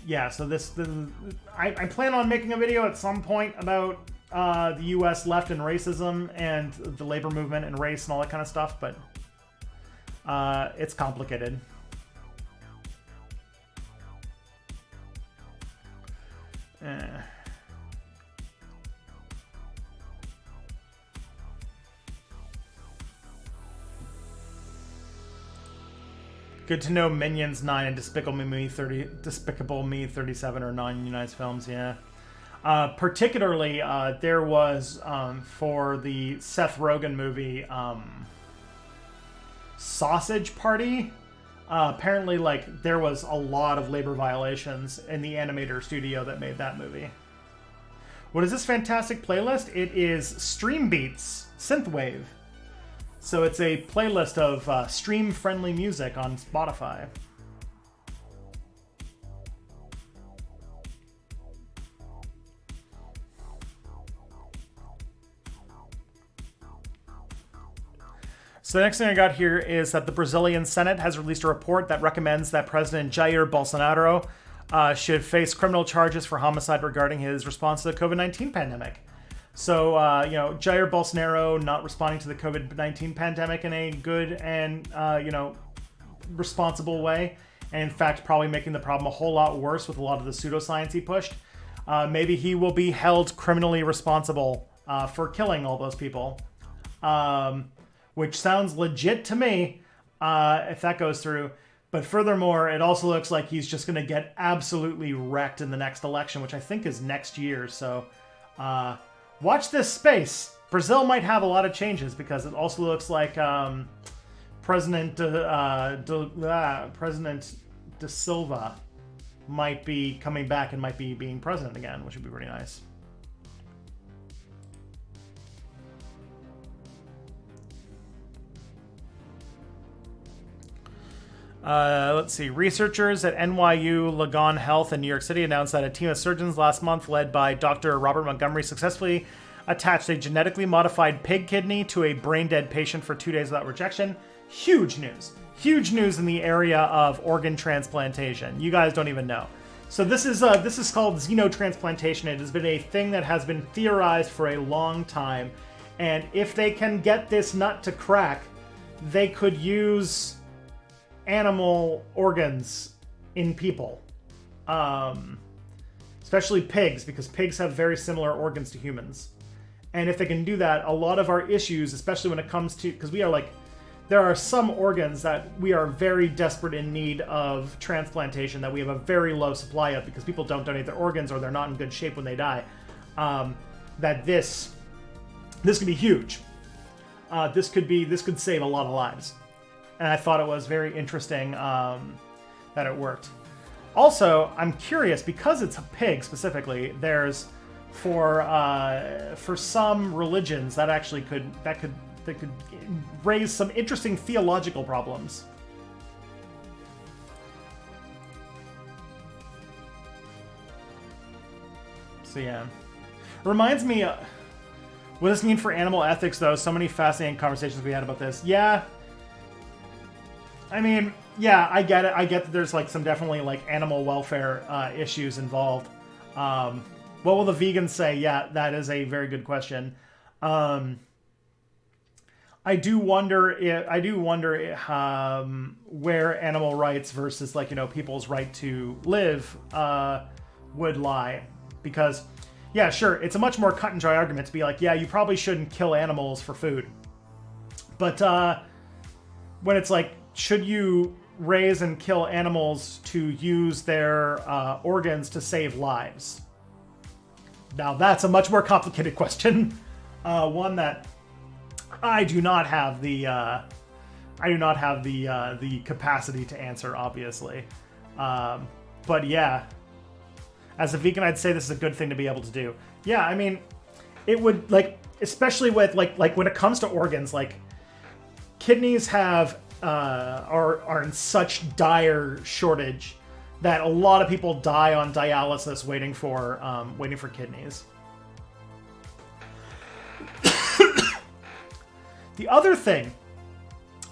Yeah, so I plan on making a video at some point about the U.S. left and racism and the labor movement and race and all that kind of stuff, but it's complicated. Good to know Minions 9 and Despicable Me 37 are non-unionized films, yeah. Particularly, there was, for the Seth Rogen movie, Sausage Party, apparently, there was a lot of labor violations in the animator studio that made that movie. What is this fantastic playlist? It is Stream Beats Synthwave. So it's a playlist of stream-friendly music on Spotify. So the next thing I got here is that the Brazilian Senate has released a report that recommends that President Jair Bolsonaro should face criminal charges for homicide regarding his response to the COVID-19 pandemic. So, Jair Bolsonaro not responding to the COVID-19 pandemic in a good and, responsible way, and in fact probably making the problem a whole lot worse with a lot of the pseudoscience he pushed. Maybe he will be held criminally responsible for killing all those people. Which sounds legit to me, if that goes through. But furthermore, it also looks like he's just going to get absolutely wrecked in the next election, which I think is next year. So watch this space. Brazil might have a lot of changes, because it also looks like President De Silva might be coming back and might be being president again, which would be pretty nice. Let's see. Researchers at NYU Langone Health in New York City announced that a team of surgeons last month, led by Dr. Robert Montgomery, successfully attached a genetically modified pig kidney to a brain-dead patient for 2 days without rejection. Huge news. Huge news in the area of organ transplantation. You guys don't even know. So this is called xenotransplantation. It has been a thing that has been theorized for a long time. And if they can get this nut to crack, they could use animal organs in people. Especially pigs, because pigs have very similar organs to humans. And if they can do that, a lot of our issues, especially when it comes to, because we are like, there are some organs that we are very desperate in need of transplantation that we have a very low supply of because people don't donate their organs or they're not in good shape when they die. That this could be huge. This could save a lot of lives. And I thought it was very interesting that it worked. Also, I'm curious, because it's a pig specifically, there's for some religions that actually could raise some interesting theological problems. So yeah, reminds me. What does this mean for animal ethics, though? So many fascinating conversations we had about this. Yeah. I mean, yeah, I get it. I get that there's like some definitely like animal welfare issues involved. What will the vegans say? Yeah, that is a very good question. I do wonder where animal rights versus people's right to live would lie, because yeah, sure, it's a much more cut and dry argument to be like, yeah, you probably shouldn't kill animals for food, but when it's like, should you raise and kill animals to use their organs to save lives? Now that's a much more complicated question, one that I do not have the capacity to answer, obviously. But yeah, as a vegan, I'd say this is a good thing to be able to do. Yeah, I mean, it would, especially with like when it comes to organs, like kidneys are in such dire shortage that a lot of people die on dialysis waiting for kidneys. The other thing,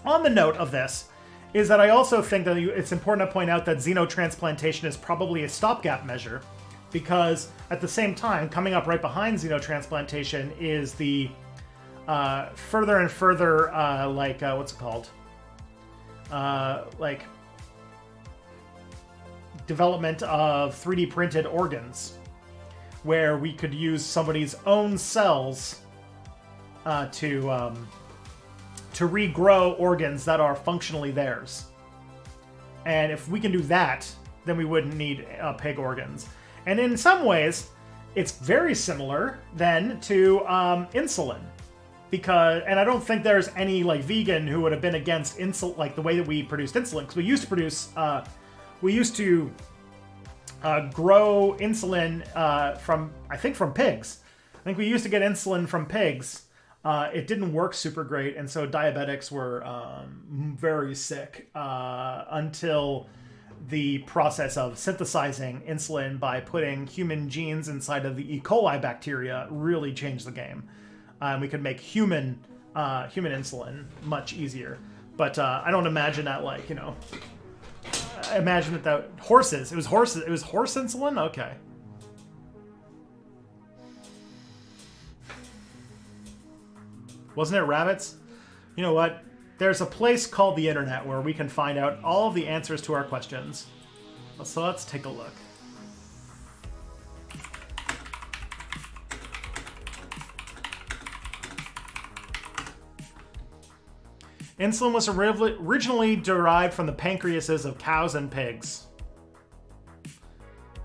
on the note of this, is that I also think that it's important to point out that xenotransplantation is probably a stopgap measure, because at the same time, coming up right behind xenotransplantation is the further and further, what's it called? Development of 3D printed organs, where we could use somebody's own cells to regrow organs that are functionally theirs. And if we can do that, then we wouldn't need pig organs. And in some ways, it's very similar then to insulin. And I don't think there's any vegan who would have been against insulin, the way that we produced insulin, because we used to grow insulin from pigs. I think we used to get insulin from pigs. It didn't work super great, and so diabetics were very sick until the process of synthesizing insulin by putting human genes inside of the E. coli bacteria really changed the game. We could make human insulin much easier. But I don't imagine that imagine that horses. It was horse insulin? Okay. Wasn't it rabbits? You know what? There's a place called the internet where we can find out all of the answers to our questions. So let's take a look. Insulin was originally derived from the pancreases of cows and pigs.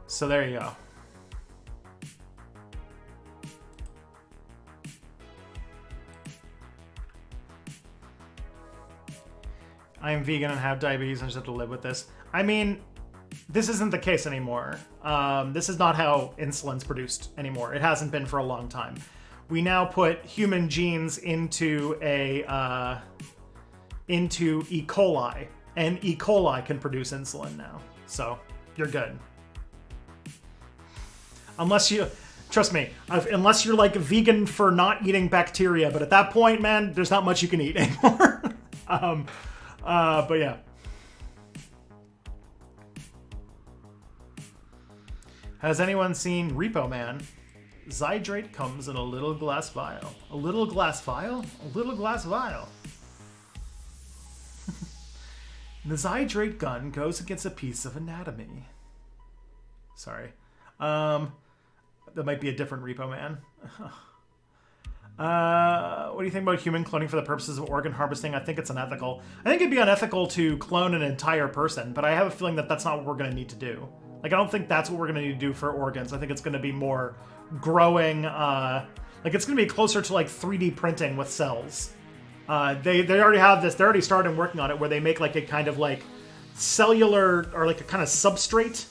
So there you go. I am vegan and have diabetes and just have to live with this. I mean, this isn't the case anymore. This is not how insulin's produced anymore. It hasn't been for a long time. We now put human genes into E. coli, And E. coli can produce insulin now. So you're good. Unless you, trust me, unless you're like vegan for not eating bacteria. But at that point, man, there's not much you can eat anymore. But yeah. Has anyone seen Repo Man? Zydrate comes in a little glass vial. A little glass vial? A little glass vial. The Zydrate gun goes against a piece of anatomy. Sorry. That might be a different Repo Man. What do you think about human cloning for the purposes of organ harvesting? I think it's unethical. I think it'd be unethical to clone an entire person, but I have a feeling that that's not what we're going to need to do. Like, I don't think that's what we're going to need to do for organs. I think it's going to be more growing, like, it's going to be closer to, like, 3D printing with cells. They already have this, they're already started working on it, where they make, like, a kind of, like, cellular, or, like, a kind of substrate,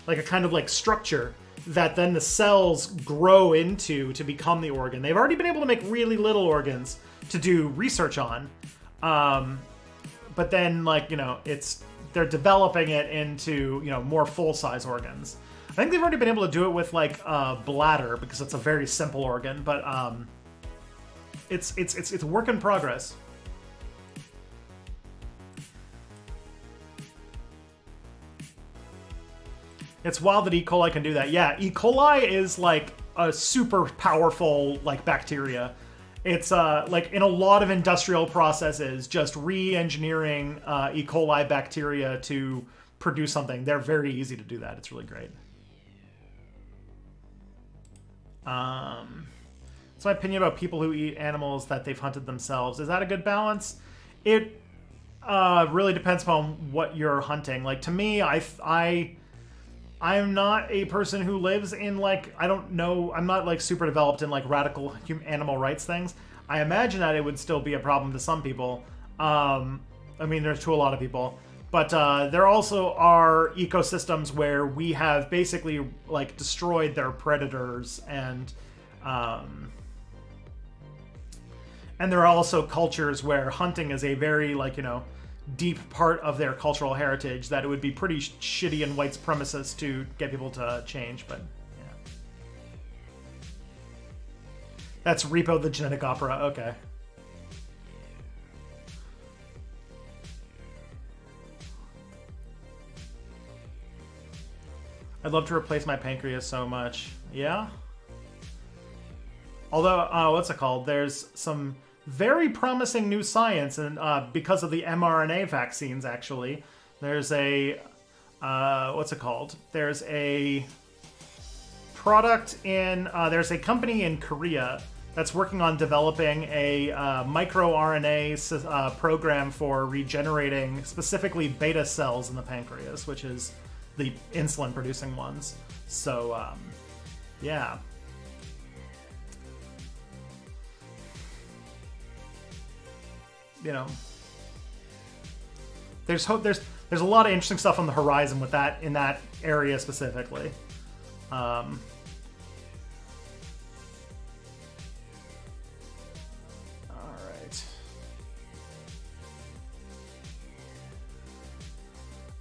like, a kind of, like, structure that then the cells grow into to become the organ. They've already been able to make really little organs to do research on. But then, like, you know, they're developing it into, you know, more full-size organs. I think they've already been able to do it with, like, bladder, because it's a very simple organ, but it's a work in progress. It's wild that E. coli can do that. Yeah, E. coli is, like, a super powerful, like, bacteria. It's, like, in a lot of industrial processes, just re-engineering E. coli bacteria to produce something. They're very easy to do that. It's really great. That's my opinion about people who eat animals that they've hunted themselves. Is that a good balance? It really depends upon what you're hunting. Like, to me, I'm not a person who lives in, like, I don't know, I'm not, like, super developed in, like, radical animal rights things. I imagine that it would still be a problem to some people. I mean, there's to a lot of people. But there also are ecosystems where we have basically, like, destroyed their predators, and there are also cultures where hunting is a very, like, you know, deep part of their cultural heritage that it would be pretty shitty and white supremacist to get people to change, but yeah. That's Repo the Genetic Opera, okay. I'd love to replace my pancreas so much. Yeah? Although, what's it called? There's some very promising new science, and because of the mRNA vaccines, actually, there's a what's it called? There's a product in there's a company in Korea that's working on developing a microRNA program for regenerating specifically beta cells in the pancreas, which is the insulin-producing ones. So, yeah. You know, there's hope. There's a lot of interesting stuff on the horizon with that, in that area specifically. All right.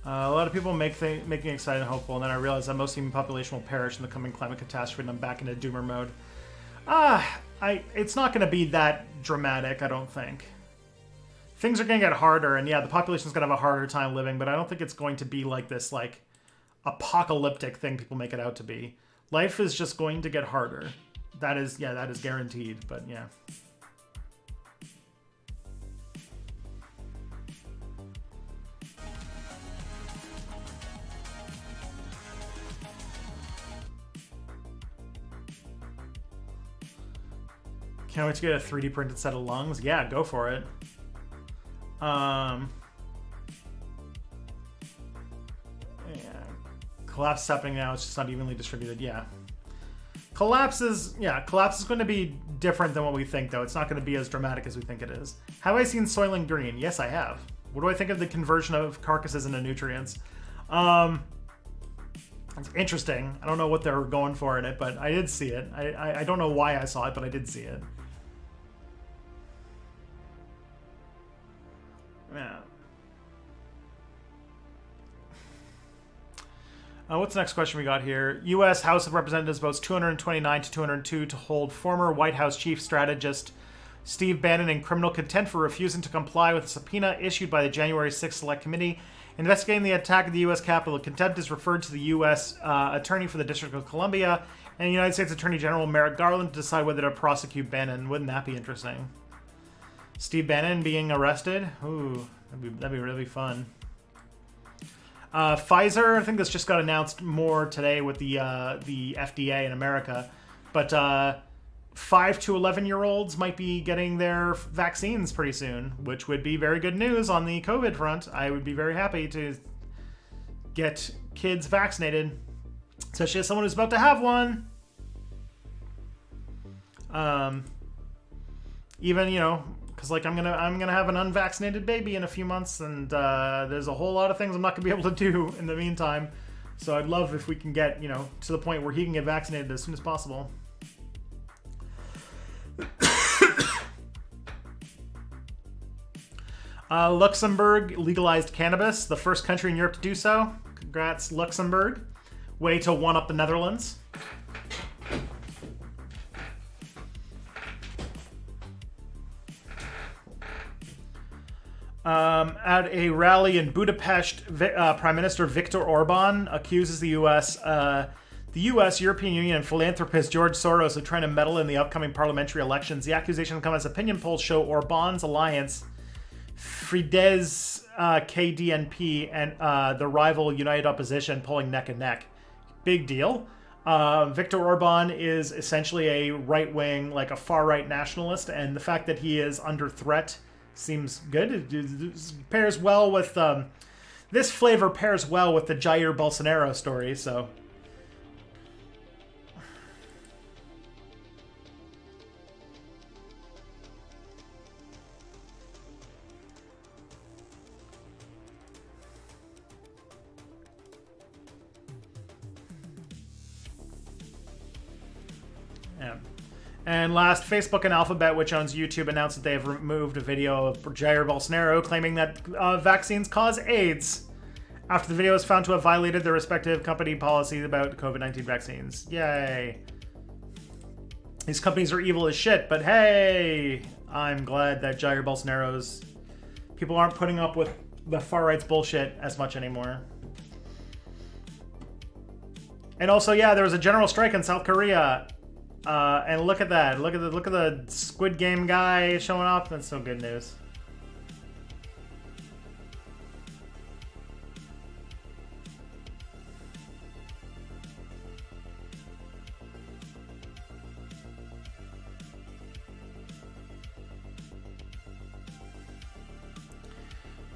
A lot of people make me excited and hopeful, and then I realize that most human population will perish in the coming climate catastrophe, and I'm back into doomer mode. It's not going to be that dramatic, I don't think. Things are going to get harder, and yeah, the population's going to have a harder time living, but I don't think it's going to be like this, like, apocalyptic thing people make it out to be. Life is just going to get harder. That is guaranteed, but yeah. Can't wait to get a 3D printed set of lungs. Yeah, go for it. Yeah. Collapse is happening now. It's just not evenly distributed. Yeah. Collapse is going to be different than what we think, though. It's not going to be as dramatic as we think it is. Have I seen Soylent Green? Yes, I have. What do I think of the conversion of carcasses into nutrients? It's interesting. I don't know what they're going for in it, but I did see it. I don't know why I saw it, but I did see it. Yeah. What's the next question we got here? U.S. House of Representatives votes 229 to 202 to hold former White House chief strategist Steve Bannon in criminal contempt for refusing to comply with a subpoena issued by the January 6th Select Committee investigating the attack of the U.S. Capitol. Contempt is referred to the U.S. Attorney for the District of Columbia and the United States Attorney General Merrick Garland to decide whether to prosecute Bannon. Wouldn't that be interesting? Steve Bannon being arrested? Ooh, that'd be really fun. Pfizer, I think this just got announced more today with the FDA in America, but 5 to 11-year-olds might be getting their vaccines pretty soon, which would be very good news on the COVID front. I would be very happy to get kids vaccinated, especially as someone who's about to have one. Even, you know, because like I'm gonna have an unvaccinated baby in a few months, and there's a whole lot of things I'm not gonna be able to do in the meantime. So I'd love if we can get, you know, to the point where he can get vaccinated as soon as possible. Luxembourg legalized cannabis, the first country in Europe to do so. Congrats, Luxembourg. Way to one up the Netherlands. At a rally in Budapest, Prime Minister Viktor Orban accuses the U.S., European Union, and philanthropist George Soros of trying to meddle in the upcoming parliamentary elections. The accusation comes as opinion polls show Orban's alliance, Fidesz, KDNP, and the rival United Opposition pulling neck and neck. Big deal. Viktor Orban is essentially a right-wing, like a far-right nationalist, and the fact that he is under threat seems good. It pairs well with this flavor pairs well with the Jair Bolsonaro story. So, yeah. And last, Facebook and Alphabet, which owns YouTube, announced that they have removed a video of Jair Bolsonaro claiming that vaccines cause AIDS after the video was found to have violated their respective company policies about COVID-19 vaccines. Yay. These companies are evil as shit, but hey, I'm glad that Jair Bolsonaro's people aren't putting up with the far right's bullshit as much anymore. And also, yeah, there was a general strike in South Korea. And look at that! Look at the Squid Game guy showing up. That's so good news.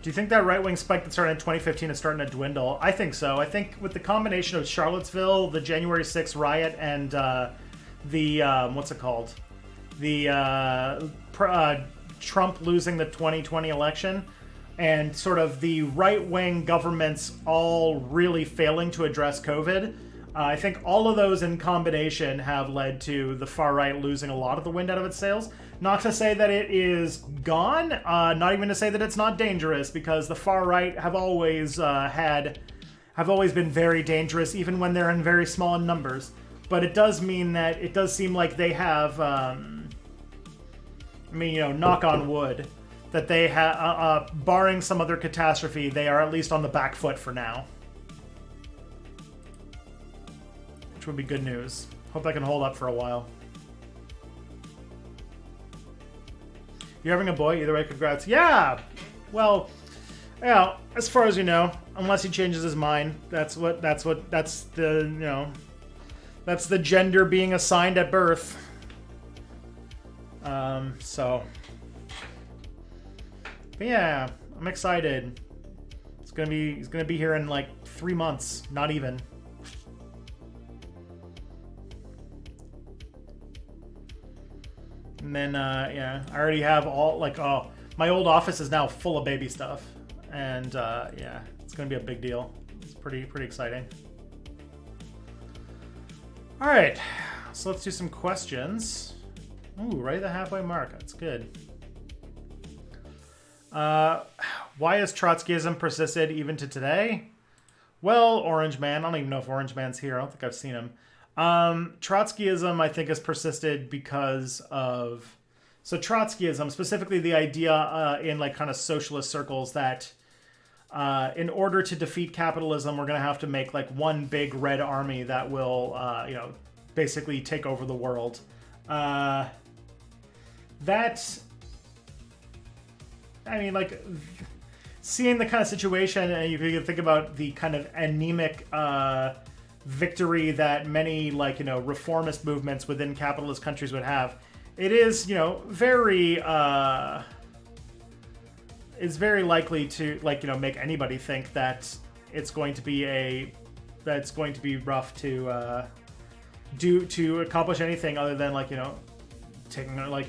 Do you think that right-wing spike that started in 2015 is starting to dwindle? I think so. I think with the combination of Charlottesville, the January 6th riot, and the what's it called? The Trump losing the 2020 election, and sort of the right-wing governments all really failing to address COVID. I think all of those in combination have led to the far right losing a lot of the wind out of its sails. Not to say that it is gone, not even to say that it's not dangerous, because the far right have always been very dangerous, even when they're in very small numbers. But it does mean that it does seem like they have, I mean, you know, knock on wood, that they have, barring some other catastrophe, they are at least on the back foot for now. Which would be good news. Hope that can hold up for a while. You're having a boy? Either way, congrats. Yeah! Well, yeah, as far as you know, unless he changes his mind, that's the, you know, that's the gender being assigned at birth. So. But yeah, I'm excited. He's gonna be here in like 3 months, not even. And then, yeah, I already have all, like, oh, my old office is now full of baby stuff. And, yeah, it's going to be a big deal. It's pretty exciting. All right, so let's do some questions. Ooh, right at the halfway mark. That's good. Why has Trotskyism persisted even to today? Well, Orange Man. I don't even know if Orange Man's here. I don't think I've seen him. Trotskyism, I think, has persisted because of... So Trotskyism, specifically the idea in like kind of socialist circles that in order to defeat capitalism, we're going to have to make like one big red army that will, basically take over the world. That... I mean, like... Seeing the kind of situation, and you can think about the kind of anemic victory that many, like, reformist movements within capitalist countries would have. It is, very, is very likely to, like, make anybody think that it's going to be rough to to accomplish anything other than, like, taking, like,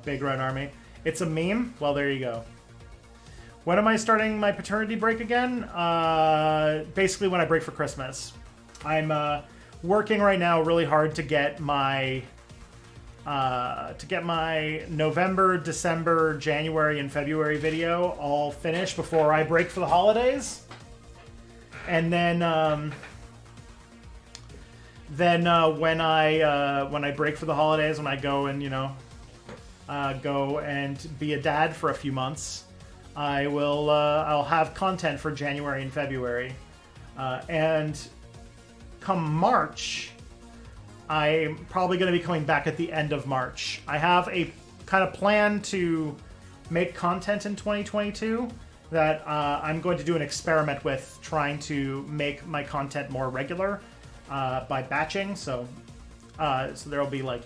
big red army. It's a meme. Well, there you go. When am I starting my paternity break again? Basically when I break for Christmas. I'm working right now really hard to get my November, December, January, and February video all finished before I break for the holidays. And then when I break for the holidays, when I go and go and be a dad for a few months, I'll have content for January and February, and come March, I'm probably going to be coming back at the end of March. I have a kind of plan to make content in 2022 that I'm going to do an experiment with, trying to make my content more regular by batching. So there'll be like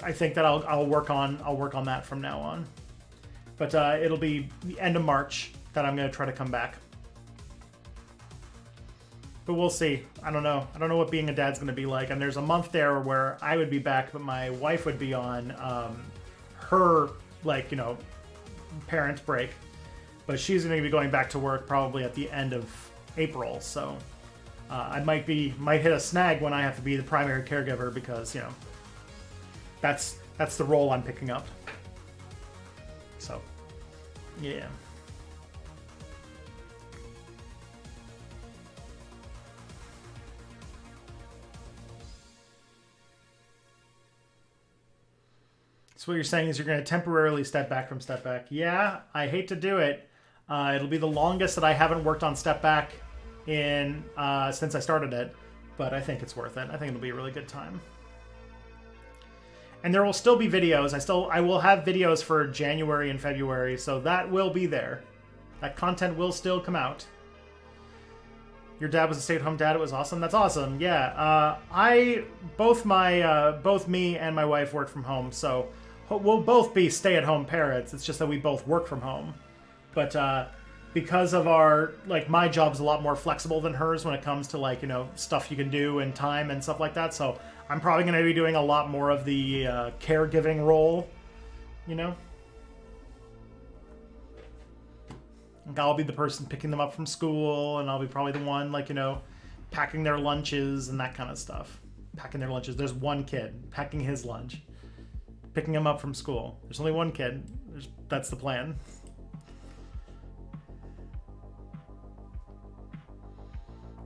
I think that I'll work on that from now on. But it'll be the end of March that I'm going to try to come back. But we'll see. I don't know. I don't know what being a dad's going to be like. And there's a month there where I would be back, but my wife would be on her, like, parent break. But she's going to be going back to work probably at the end of April. So I might hit a snag when I have to be the primary caregiver because, that's the role I'm picking up. So, yeah. So what you're saying is you're going to temporarily step back from Step Back. Yeah, I hate to do it. It'll be the longest that I haven't worked on Step Back in since I started it, but I think it's worth it. I think it'll be a really good time. And there will still be videos. I will have videos for January and February, so that will be there. That content will still come out. Your dad was a stay-at-home dad. It was awesome. That's awesome. Yeah. Both me and my wife work from home, so we'll both be stay-at-home parents. It's just that we both work from home. But because of my job's a lot more flexible than hers when it comes to stuff you can do and time and stuff like that. So I'm probably going to be doing a lot more of the caregiving role, I'll be the person picking them up from school, and I'll be probably the one, packing their lunches and that kind of stuff. Packing their lunches. There's one kid packing his lunch, picking him up from school. There's only one kid. That's the plan.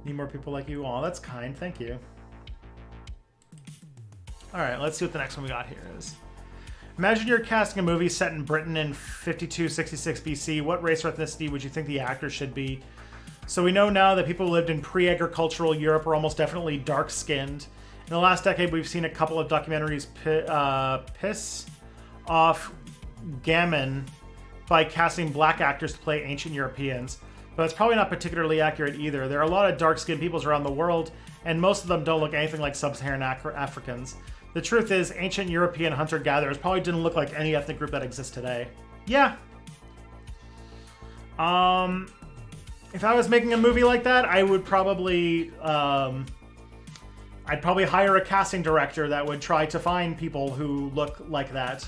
Need more people like you. Oh, that's kind. Thank you. All right, let's see what the next one we got here is. Imagine you're casting a movie set in Britain in 5266 BC. What race or ethnicity would you think the actor should be? So we know now that people who lived in pre-agricultural Europe are almost definitely dark-skinned. In the last decade, we've seen a couple of documentaries piss off gammon by casting black actors to play ancient Europeans. But it's probably not particularly accurate either. There are a lot of dark-skinned peoples around the world, and most of them don't look anything like sub-Saharan Africans. The truth is, ancient European hunter-gatherers probably didn't look like any ethnic group that exists today. Yeah. If I was making a movie like that, I would probably... I'd probably hire a casting director that would try to find people who look like that.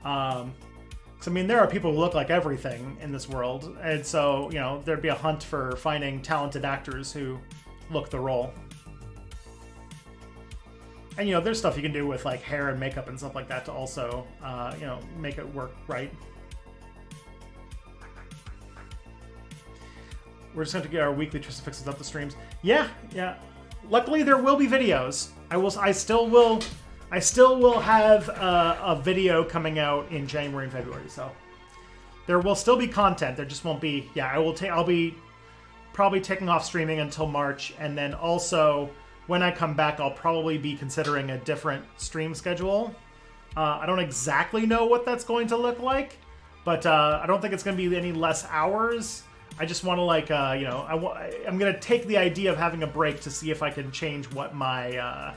There are people who look like everything in this world. And so, there'd be a hunt for finding talented actors who look the role. And, there's stuff you can do with, hair and makeup and stuff like that to also, make it work right. we're just going to get our weekly Twisted Fixes up the streams. Yeah. Luckily, there will be videos. I still will have a video coming out in January and February. So there will still be content. There just won't be. Yeah, I'll be probably taking off streaming until March, and then also when I come back, I'll probably be considering a different stream schedule. I don't exactly know what that's going to look like, but I don't think it's going to be any less hours. I just want to I'm going to take the idea of having a break to see if I can change what my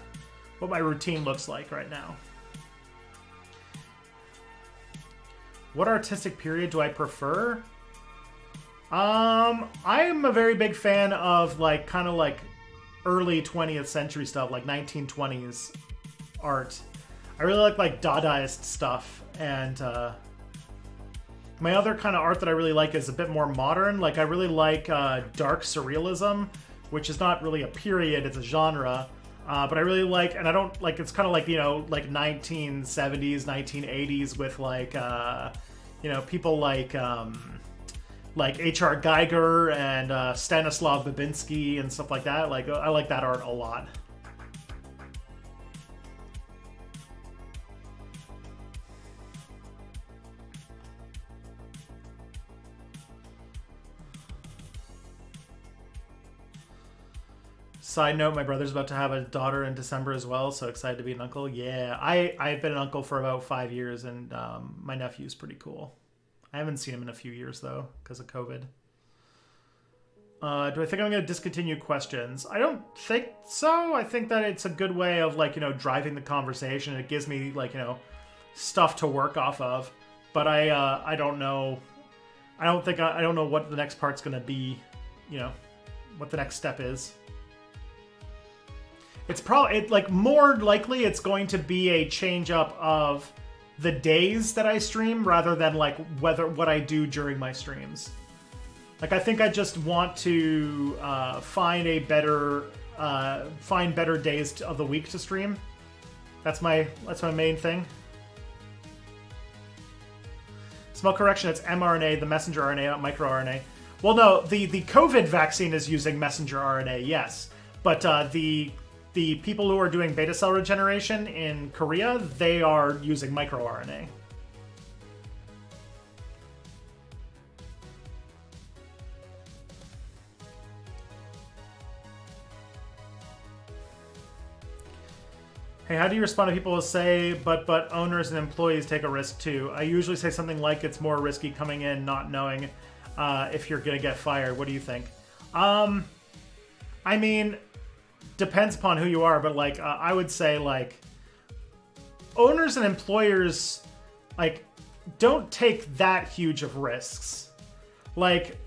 routine looks like right now. What artistic period do I prefer? I'm a very big fan of kind of early 20th century stuff, like 1920s art. I really like Dadaist stuff, and my other kind of art that I really like is a bit more modern. Like, I really like dark surrealism, which is not really a period, it's a genre. But I really like, and I don't like, it's kind of like, 1970s, 1980s with people like H.R. Geiger and Stanislav Babinski and stuff like that. Like, I like that art a lot. Side note, my brother's about to have a daughter in December as well, so excited to be an uncle. Yeah, I've been an uncle for about 5 years, and my nephew's pretty cool. I haven't seen him in a few years, though, because of COVID. Do I think I'm going to discontinue questions? I don't think so. I think that it's a good way of, driving the conversation. It gives me, stuff to work off of. But I don't know. I don't know what the next part's going to be, what the next step is. It's probably, more likely it's going to be a change up of the days that I stream rather than, what I do during my streams. I think I just want to find better days of the week to stream. That's my main thing. Small correction, it's mRNA, the messenger RNA, not microRNA. Well, no, the COVID vaccine is using messenger RNA, yes. But the people who are doing beta cell regeneration in Korea, they are using microRNA. Hey, how do you respond to people who say, but owners and employees take a risk too? I usually say something like it's more risky coming in not knowing if you're going to get fired. What do you think? I mean, depends upon who you are, but I would say owners and employers don't take that huge of risks.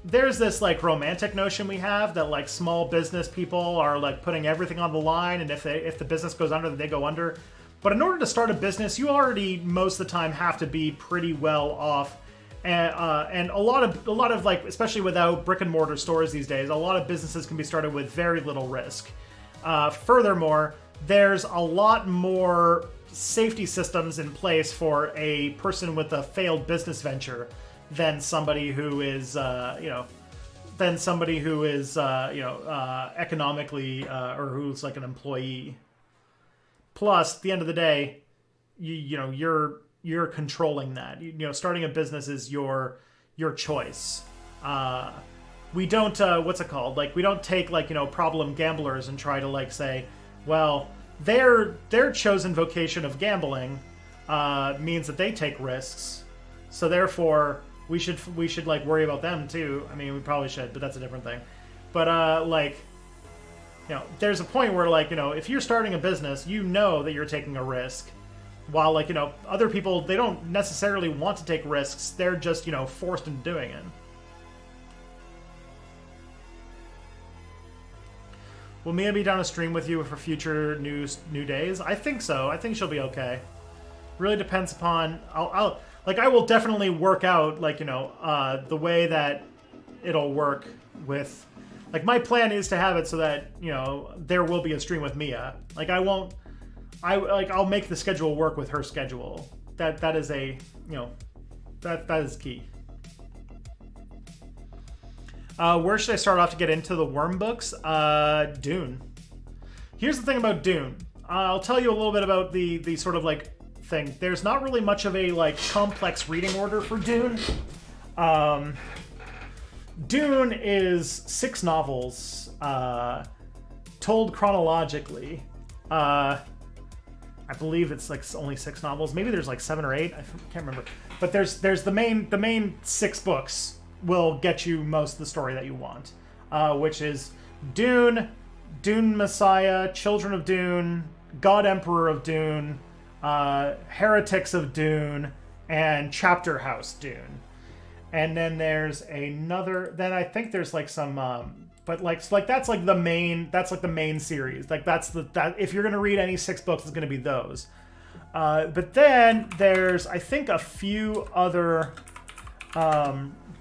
There's this romantic notion we have that small business people are putting everything on the line, and if the business goes under, then they go under. But in order to start a business, you already most of the time have to be pretty well off. And a lot of especially without brick and mortar stores these days, a lot of businesses can be started with very little risk. Furthermore, there's a lot more safety systems in place for a person with a failed business venture than somebody who is, economically or who's an employee. Plus, at the end of the day, you're controlling that. Starting a business is your choice. We don't what's it called? We don't take problem gamblers and try to say, well, their chosen vocation of gambling means that they take risks, so therefore we should worry about them too. I mean, we probably should, but that's a different thing. But there's a point where if you're starting a business, that you're taking a risk, while other people, they don't necessarily want to take risks. They're just forced into doing it. Will Mia be down to stream with you for future new days? I think so. I think she'll be okay. Really depends upon. I will definitely work out the way that it'll work with. My plan is to have it so that there will be a stream with Mia. I'll make the schedule work with her schedule. That is a that is key. Where should I start off to get into the worm books? Dune. Here's the thing about Dune. I'll tell you a little bit about the sort of like thing. There's not really much of a like complex reading order for Dune. Dune is 6 novels, told chronologically. I believe it's like only 6 novels. Maybe there's like 7 or 8. I can't remember. But there's the main 6 books will get you most of the story that you want, which is Dune, Dune Messiah, Children of Dune, God Emperor of Dune, Heretics of Dune, and Chapter House Dune. And then there's another. Then I think there's like some, but like that's like the main. That's like the main series. Like that if you're gonna read any 6 books, it's gonna be those. But then there's I think a few other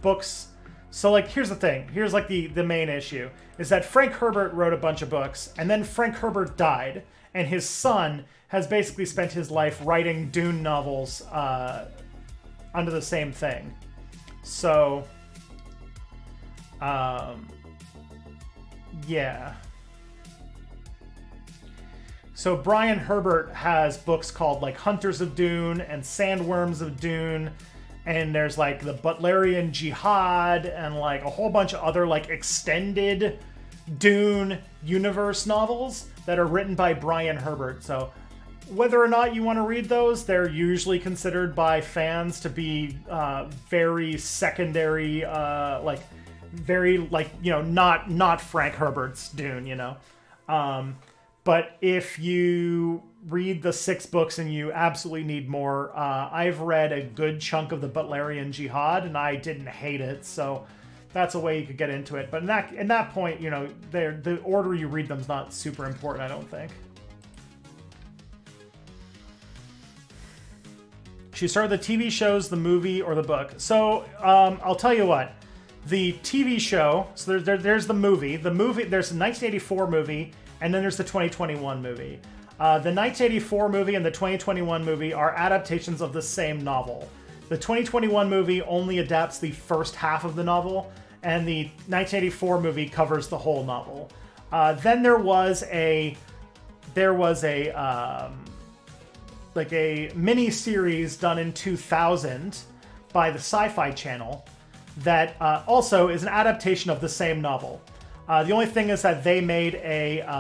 books. So like here's the thing. Here's like the main issue is that Frank Herbert wrote a bunch of books, and then Frank Herbert died, and his son has basically spent his life writing Dune novels under the same thing. So, yeah. So Brian Herbert has books called like Hunters of Dune and Sandworms of Dune, and there's like the Butlerian Jihad and like a whole bunch of other like extended Dune universe novels that are written by Brian Herbert. So whether or not you want to read those, they're usually considered by fans to be very secondary, like very like, you know, not Frank Herbert's Dune, you know. But if you read the 6 books and you absolutely need more, I've read a good chunk of the Butlerian Jihad and I didn't hate it, so that's a way you could get into it. But in that point, you know, the order you read them is not super important, I don't think. She started the TV shows, the movie, or the book. So I'll tell you what. The TV show, so there's the movie. The movie, there's a 1984 movie, and then there's the 2021 movie. The 1984 movie and the 2021 movie are adaptations of the same novel. The 2021 movie only adapts the first half of the novel, and the 1984 movie covers the whole novel. Then there was a like a mini series done in 2000 by the Sci-Fi Channel that also is an adaptation of the same novel. The only thing is that they made a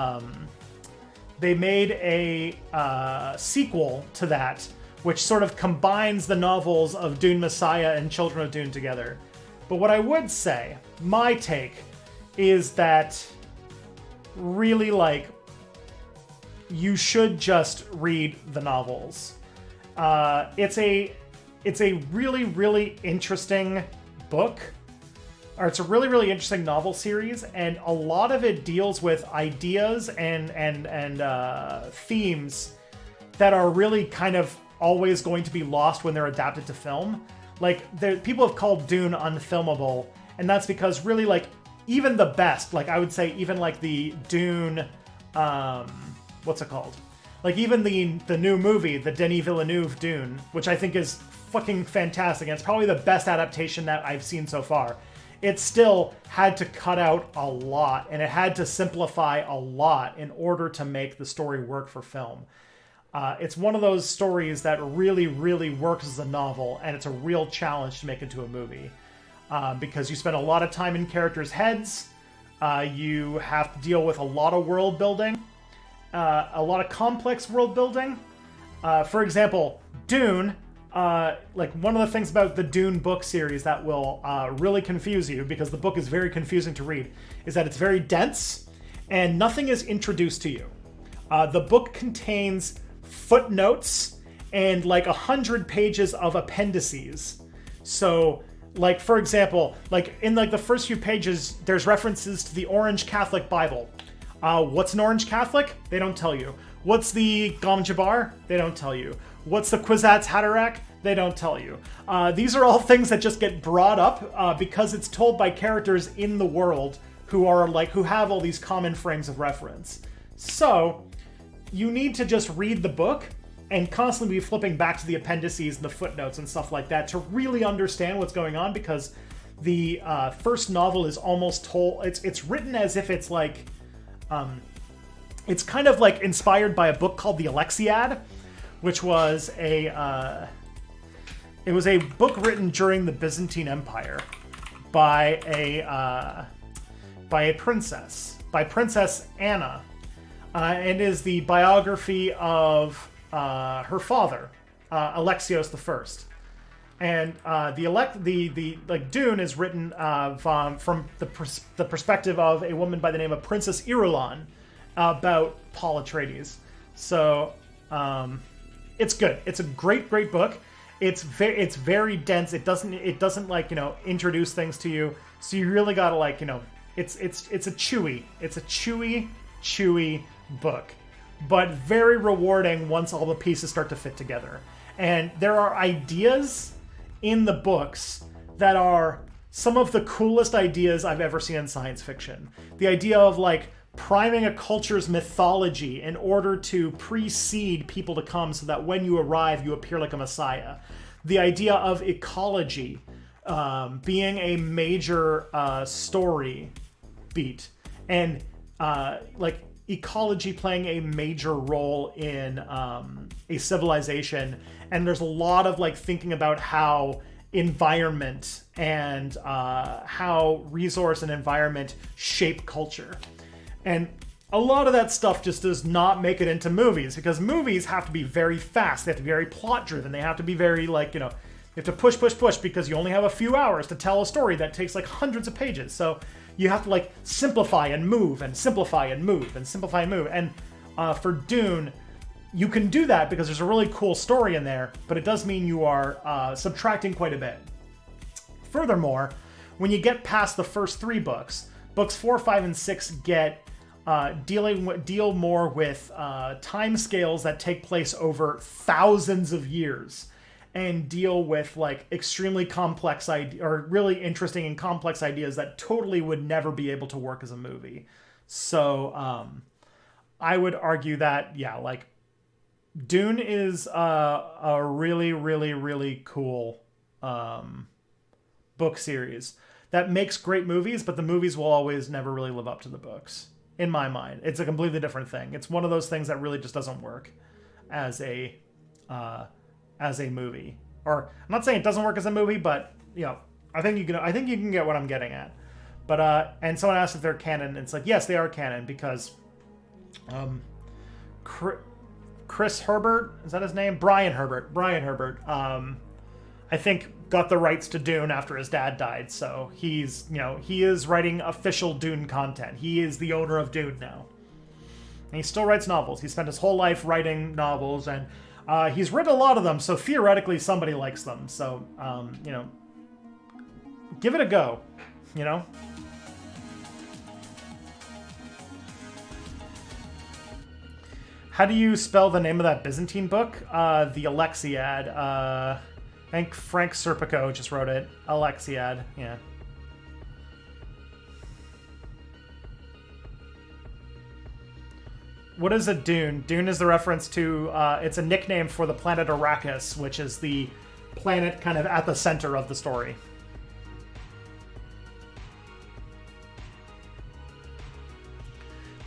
sequel to that, which sort of combines the novels of Dune Messiah and Children of Dune together. But what I would say, my take, is that really like you should just read the novels. It's a really, really interesting book, or it's a really, really interesting novel series, and a lot of it deals with ideas and themes that are really kind of always going to be lost when they're adapted to film. Like, people have called Dune unfilmable, and that's because really, like, even the best, like, I would say even like the Dune, what's it called? Like, even the new movie, the Denis Villeneuve Dune, which I think is fucking fantastic, and it's probably the best adaptation that I've seen so far. It still had to cut out a lot, and it had to simplify a lot in order to make the story work for film. It's one of those stories that really, really works as a novel, and it's a real challenge to make into a movie. Because you spend a lot of time in characters' heads, you have to deal with a lot of world building, a lot of complex world building. For example, Dune, like one of the things about the Dune book series that will really confuse you, because the book is very confusing to read, is that it's very dense and nothing is introduced to you. The book contains footnotes and like 100 pages of appendices. So, like, for example, like in like the first few pages, there's references to the Orange Catholic Bible. What's an Orange Catholic? They don't tell you. What's the Gom Jabbar? They don't tell you. What's the Kwisatz Haderach? They don't tell you. These are all things that just get brought up because it's told by characters in the world who have all these common frames of reference. So you need to just read the book and constantly be flipping back to the appendices and the footnotes and stuff like that to really understand what's going on, because The first novel is almost told. It's written as if it's like, it's kind of like inspired by a book called the Alexiad, which was it was a book written during the Byzantine Empire by a princess, by Princess Anna, and is the biography of her father, Alexios the First. And the Dune is written from the perspective of a woman by the name of Princess Irulan about Paul Atreides. So it's good. It's a great book. It's very dense. It doesn't like, you know, introduce things to you. So you really gotta, like, you know, it's a chewy book, but very rewarding once all the pieces start to fit together. And there are ideas in the books that are some of the coolest ideas I've ever seen in science fiction. The idea of, like, priming a culture's mythology in order to precede people to come so that when you arrive, you appear like a messiah. The idea of ecology being a major story beat, and like ecology playing a major role in a civilization. And there's a lot of, like, thinking about how environment and how resource and environment shape culture. And a lot of that stuff just does not make it into movies, because movies have to be very fast. They have to be very plot driven. They have to be very, like, you know, you have to push because you only have a few hours to tell a story that takes like hundreds of pages. So you have to, like, simplify and move and simplify and move and simplify and move. And for Dune, you can do that because there's a really cool story in there, but it does mean you are subtracting quite a bit. Furthermore, when you get past the first three books, books 4, 5, and 6 get deal more with time scales that take place over thousands of years, and deal with, like, extremely complex or really interesting and complex ideas that totally would never be able to work as a movie. So I would argue that, yeah, like, Dune is a really cool book series that makes great movies, but the movies will always never really live up to the books. In my mind, it's a completely different thing. It's one of those things that really just doesn't work as a movie. Or I'm not saying it doesn't work as a movie, but, you know, I think you can get what I'm getting at. But and someone asked if they're canon, and it's like, yes, they are canon, because Chris Herbert, is that his name? Brian Herbert, I think got the rights to Dune after his dad died, so he's, you know, he is writing official Dune content. He is the owner of Dune now. And he still writes novels. He spent his whole life writing novels, and he's written a lot of them, so theoretically somebody likes them. So, you know, give it a go, you know? How do you spell the name of that Byzantine book? The Alexiad. I think Frank Serpico just wrote it. Alexiad, yeah. What is a dune? Dune is the reference to, it's a nickname for the planet Arrakis, which is the planet kind of at the center of the story.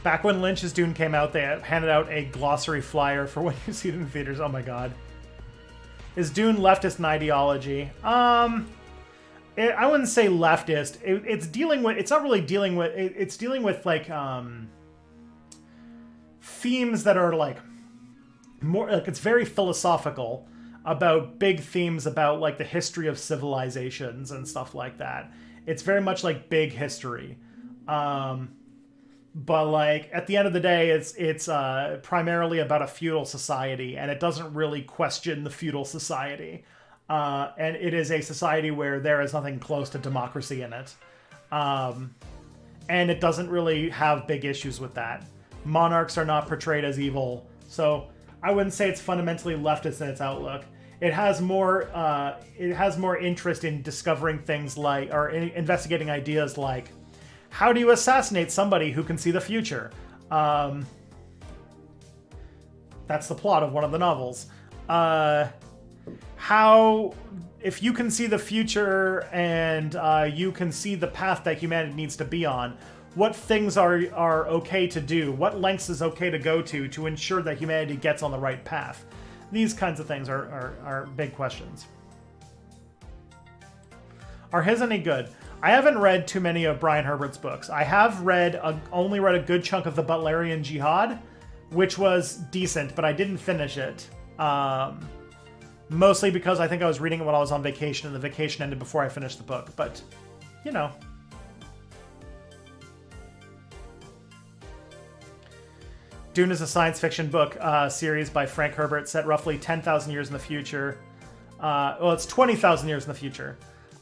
Back when Lynch's Dune came out, they handed out a glossary flyer for when you see it in the theaters. Oh my god. Is Dune leftist in ideology? I wouldn't say leftist. It's dealing with, it's not really dealing with, it's dealing with, like, themes that are, like, more, like, it's very philosophical about big themes about, like, the history of civilizations and stuff like that. It's very much like big history. But, like, at the end of the day, it's primarily about a feudal society, and it doesn't really question the feudal society. And it is a society where there is nothing close to democracy in it. And it doesn't really have big issues with that. Monarchs are not portrayed as evil, so I wouldn't say it's fundamentally leftist in its outlook. It has more interest in discovering things like, or investigating ideas like, how do you assassinate somebody who can see the future? That's the plot of one of the novels. How if you can see the future and you can see the path that humanity needs to be on, what things are okay to do? What lengths is okay to go to ensure that humanity gets on the right path? These kinds of things are big questions. Are his any good? I haven't read too many of Brian Herbert's books. I have only read a good chunk of the Butlerian Jihad, which was decent, but I didn't finish it. Mostly because I think I was reading it when I was on vacation, and the vacation ended before I finished the book. But, you know. Dune is a science fiction book series by Frank Herbert set roughly 10,000 years in the future. Well, it's 20,000 years in the future.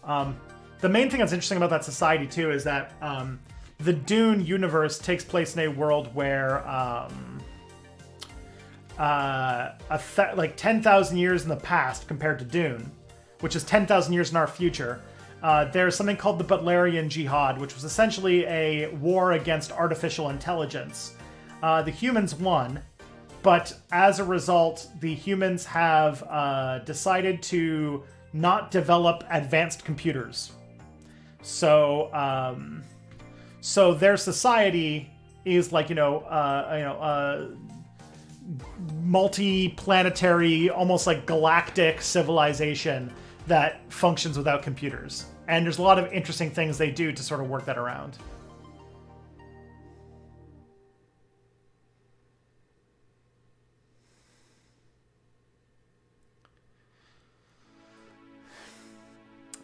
The main thing that's interesting about that society, too, is that the Dune universe takes place in a world where like 10,000 years in the past compared to Dune, which is 10,000 years in our future, there's something called the Butlerian Jihad, which was essentially a war against artificial intelligence. The humans won, but as a result, the humans have decided to not develop advanced computers. So their society is like, multi-planetary, almost like galactic civilization that functions without computers. And there's a lot of interesting things they do to sort of work that around.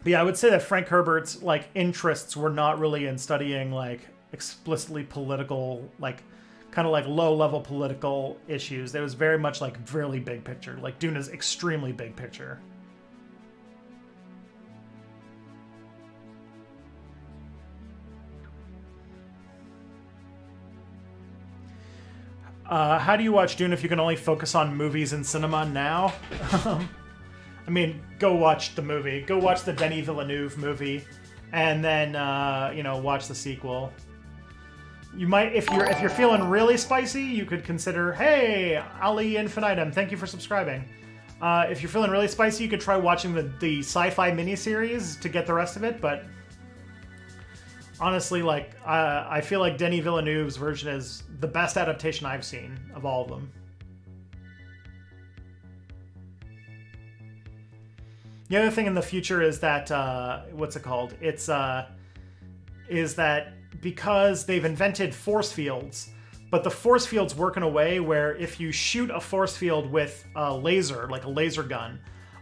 But yeah, I would say that Frank Herbert's like interests were not really in studying like explicitly political, like kind of like low-level political issues. It was very much like really big picture. Like Dune is extremely big picture. How do you watch Dune if you can only focus on movies and cinema now? I mean, go watch the movie. Go watch the Denis Villeneuve movie, and then watch the sequel. You might, if you're feeling really spicy, you could consider, hey, Ali Infinitum, thank you for subscribing. If you're feeling really spicy, you could try watching the sci-fi miniseries to get the rest of it. But honestly, like I feel like Denis Villeneuve's version is the best adaptation I've seen of all of them. The other thing in the future is that, what's it called? Is that because they've invented force fields, but the force fields work in a way where if you shoot a force field with a laser, like a laser gun,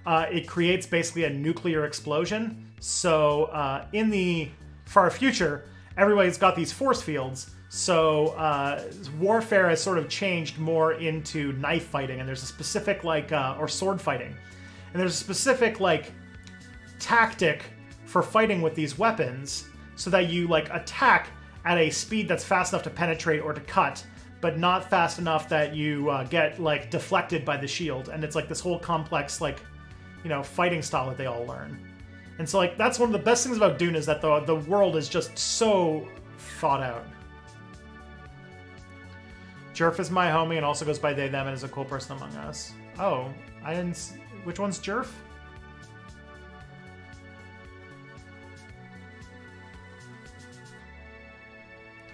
it creates basically a nuclear explosion. So in the far future, everybody's got these force fields. So warfare has sort of changed more into knife fighting, and there's a specific or sword fighting. And there's a specific, tactic for fighting with these weapons so that you, attack at a speed that's fast enough to penetrate or to cut, but not fast enough that you get, deflected by the shield. And it's, this whole complex, fighting style that they all learn. And so, that's one of the best things about Dune is that the world is just so thought out. Jerf is my homie and also goes by they, them, and is a cool person among us. Oh, I didn't... Which one's Jerf?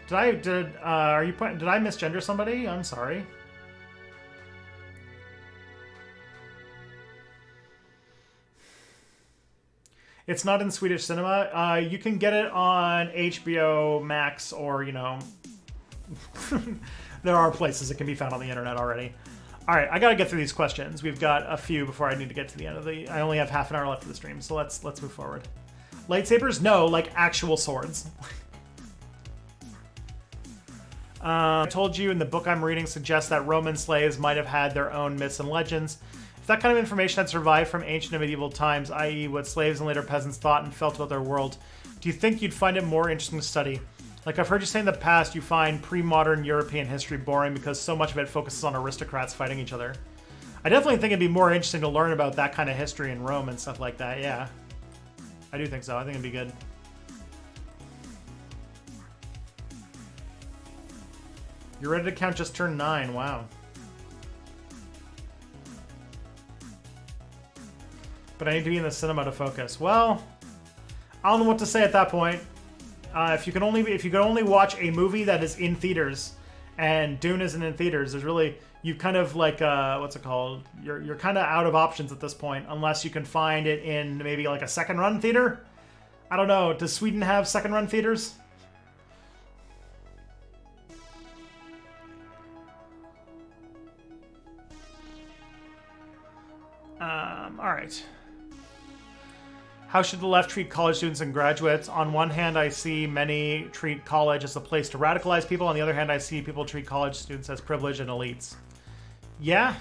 Did I misgender somebody? I'm sorry. It's not in Swedish cinema. You can get it on HBO Max or, there are places it can be found on the internet already. All right, I gotta get through these questions. We've got a few before I need to get to the end of the... I only have half an hour left of the stream, so let's move forward. Lightsabers? No, like actual swords. I told you in the book I'm reading suggests that Roman slaves might have had their own myths and legends. If that kind of information had survived from ancient and medieval times, i.e. what slaves and later peasants thought and felt about their world, do you think you'd find it more interesting to study? Like, I've heard you say in the past you find pre-modern European history boring because so much of it focuses on aristocrats fighting each other. I definitely think it'd be more interesting to learn about that kind of history in Rome and stuff like that, yeah. I do think so. I think it'd be good. Your Reddit account just turned 9. Wow. But I need to be in the cinema to focus. Well, I don't know what to say at that point. If you could only watch a movie that is in theaters, and Dune isn't in theaters, there's really, you kind of like what's it called? You're kind of out of options at this point, unless you can find it in maybe like a second run theater. I don't know. Does Sweden have second run theaters? All right. How should the left treat college students and graduates? On one hand, I see many treat college as a place to radicalize people. On the other hand, I see people treat college students as privileged and elites. Yeah.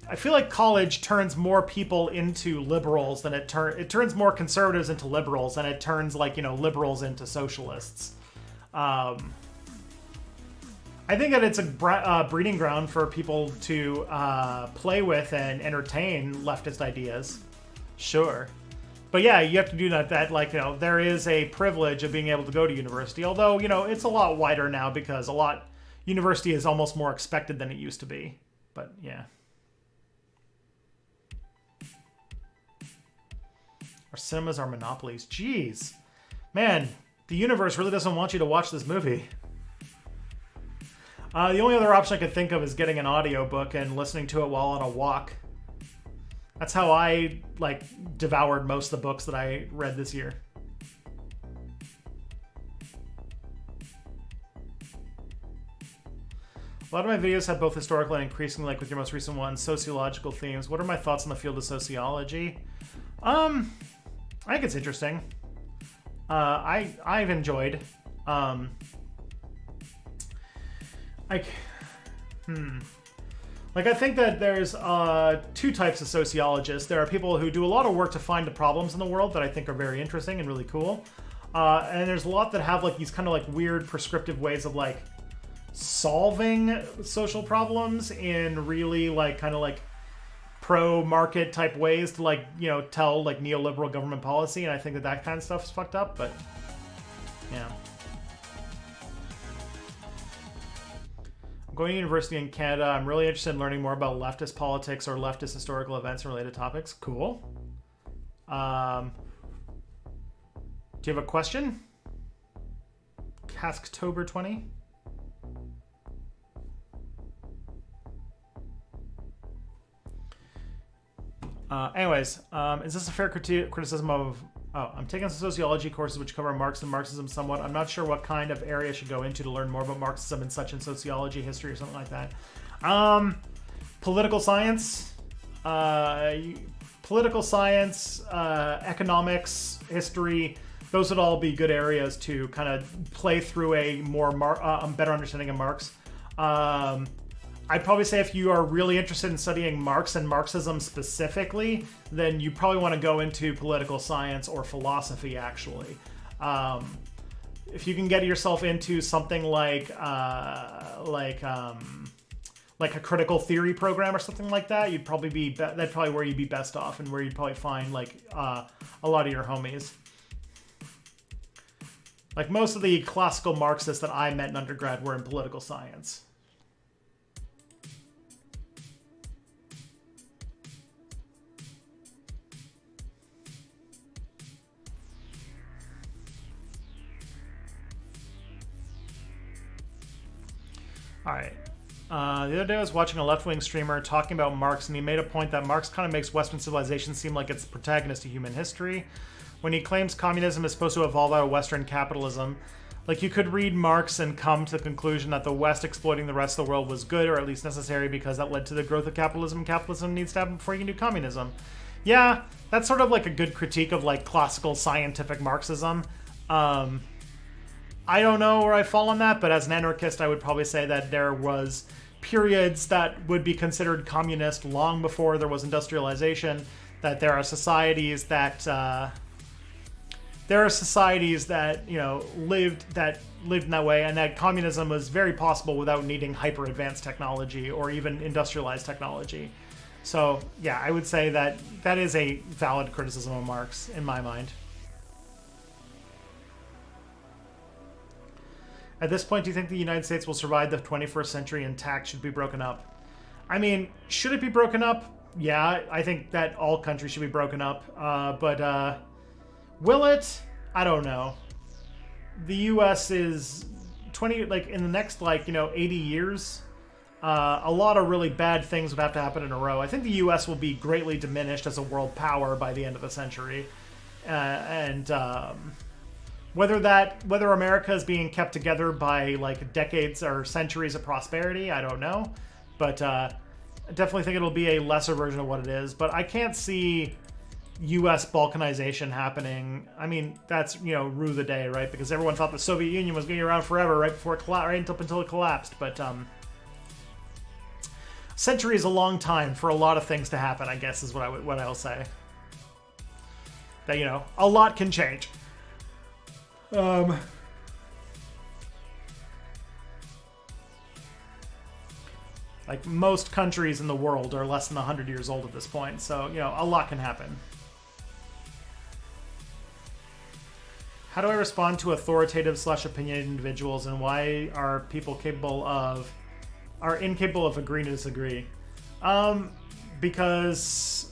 I feel like college turns more people into liberals than it turns more conservatives into liberals than it turns, like, you know, liberals into socialists. I think that it's a breeding ground for people to play with and entertain leftist ideas. Sure. But yeah, you have to do that, like, you know, there is a privilege of being able to go to university. Although, you know, it's a lot wider now because university is almost more expected than it used to be. But yeah. Our cinemas are monopolies. Jeez. Man, the universe really doesn't want you to watch this movie. The only other option I could think of is getting an audiobook and listening to it while on a walk. That's how I, like, devoured most of the books that I read this year. A lot of my videos have both historical and increasingly, like with your most recent one, sociological themes. What are my thoughts on the field of sociology? I think it's interesting. I've enjoyed. I think that there's two types of sociologists. There are people who do a lot of work to find the problems in the world that I think are very interesting and really cool. And there's a lot that have like these kind of like weird prescriptive ways of like solving social problems in really like kind of like pro-market type ways to like, you know, tell like neoliberal government policy. And I think that kind of stuff is fucked up, but yeah. Going to university in Canada, I'm really interested in learning more about leftist politics or leftist historical events and related topics. Cool. Do you have a question? Casktober 20? Anyways, is this a fair criticism of... Oh, I'm taking some sociology courses which cover Marx and Marxism somewhat. I'm not sure what kind of area I should go into to learn more about Marxism and such in sociology, history, or something like that. Political science, economics, history. Those would all be good areas to kind of play through a more better understanding of Marx. I'd probably say if you are really interested in studying Marx and Marxism specifically, then you probably want to go into political science or philosophy, actually. If you can get yourself into something like a critical theory program or something like that, you'd probably be that's probably where you'd be best off and where you'd probably find like a lot of your homies. Like most of the classical Marxists that I met in undergrad were in political science. All right. The other day I was watching a left-wing streamer talking about Marx, and he made a point that Marx kind of makes Western civilization seem like it's protagonist of human history. When he claims communism is supposed to evolve out of Western capitalism, like you could read Marx and come to the conclusion that the West exploiting the rest of the world was good, or at least necessary, because that led to the growth of capitalism. Capitalism needs to happen before you can do communism. Yeah, that's sort of like a good critique of like classical scientific Marxism. I don't know where I fall on that, but as an anarchist, I would probably say that there was periods that would be considered communist long before there was industrialization, that there are societies that you know lived in that way, and that communism was very possible without needing hyper advanced technology or even industrialized technology. So yeah, I would say that that is a valid criticism of Marx in my mind. At this point, do you think the United States will survive the 21st century intact? Should it be broken up? I mean, should it be broken up? yeah, I think that all countries should be broken up. But will it? I don't know. The U.S. is 20, like in the next 80 years. A lot of really bad things would have to happen in a row. I think the U.S. will be greatly diminished as a world power by the end of the century, and whether America is being kept together by like decades or centuries of prosperity, I don't know, but I definitely think it'll be a lesser version of what it is. But I can't see U.S. balkanization happening. I mean, that's rue the day, right? Because everyone thought the Soviet Union was going to be around forever, right before it right until it collapsed, but century is a long time for a lot of things to happen, I guess, is what I'll say. That, a lot can change. Like most countries in the world are less than 100 years old at this point, so, a lot can happen. How do I respond to authoritative/opinionated individuals, and why are people incapable of agreeing to disagree? Because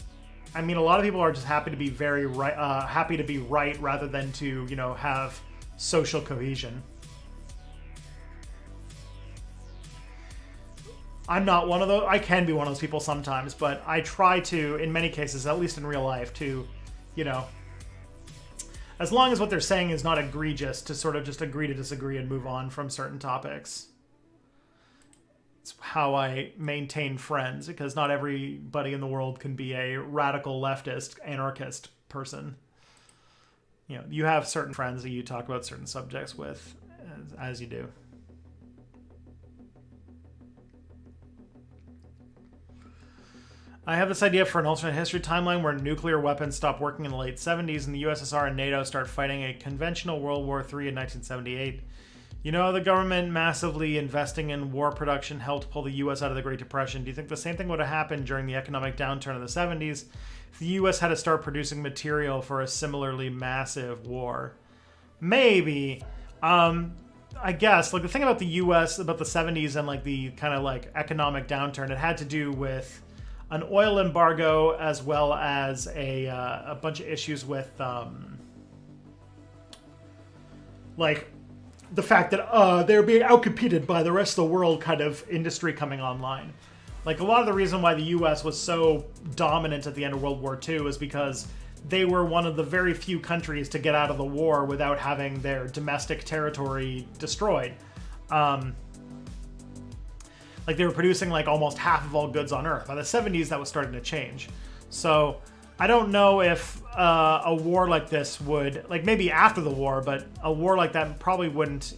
I mean, a lot of people are just happy to be happy to be right rather than to have social cohesion. I'm not one of those. I can be one of those people sometimes, but I try to, in many cases, at least in real life, to as long as what they're saying is not egregious, to sort of just agree to disagree and move on from certain topics. It's how I maintain friends, because not everybody in the world can be a radical leftist anarchist person. You have certain friends that you talk about certain subjects with, as you do. I have this idea for an alternate history timeline where nuclear weapons stop working in the late 70s and the USSR and NATO start fighting a conventional World War III in 1978. The government massively investing in war production helped pull the U.S. out of the Great Depression. Do you think the same thing would have happened during the economic downturn of the 70s if the U.S. had to start producing material for a similarly massive war? Maybe. I guess, the thing about the U.S., about the 70s and, the kind of, economic downturn, it had to do with an oil embargo as well as a bunch of issues with, the fact that they're being outcompeted by the rest of the world kind of industry coming online. A lot of the reason why the U.S. was so dominant at the end of World War II is because they were one of the very few countries to get out of the war without having their domestic territory destroyed. They were producing almost half of all goods on Earth. By the 70s, that was starting to change. So I don't know if a war like this would, maybe after the war, but a war like that probably wouldn't,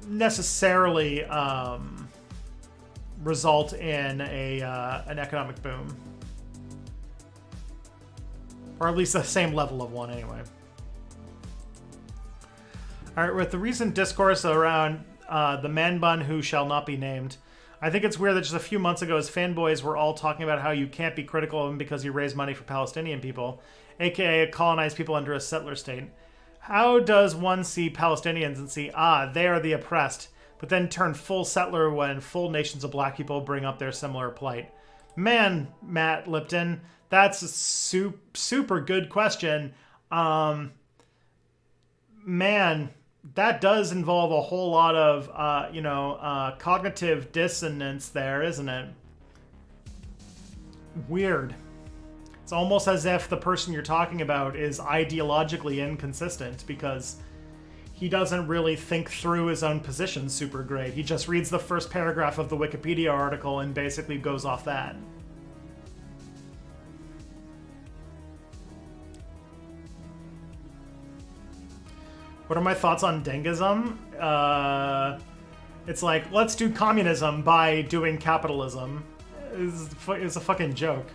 necessarily result in an economic boom. Or at least the same level of one, anyway. All right, with the recent discourse around the man bun who shall not be named, I think it's weird that just a few months ago his fanboys were all talking about how you can't be critical of him because he raised money for Palestinian people, aka colonized people under a settler state. How does one see Palestinians and see, they are the oppressed, but then turn full settler when full nations of black people bring up their similar plight? Man, Matt Lipton, that's a super good question. Man, that does involve a whole lot of, cognitive dissonance there, isn't it? Weird. It's almost as if the person you're talking about is ideologically inconsistent because he doesn't really think through his own position super great. He just reads the first paragraph of the Wikipedia article and basically goes off that. What are my thoughts on Dengism? It's let's do communism by doing capitalism. It's a fucking joke.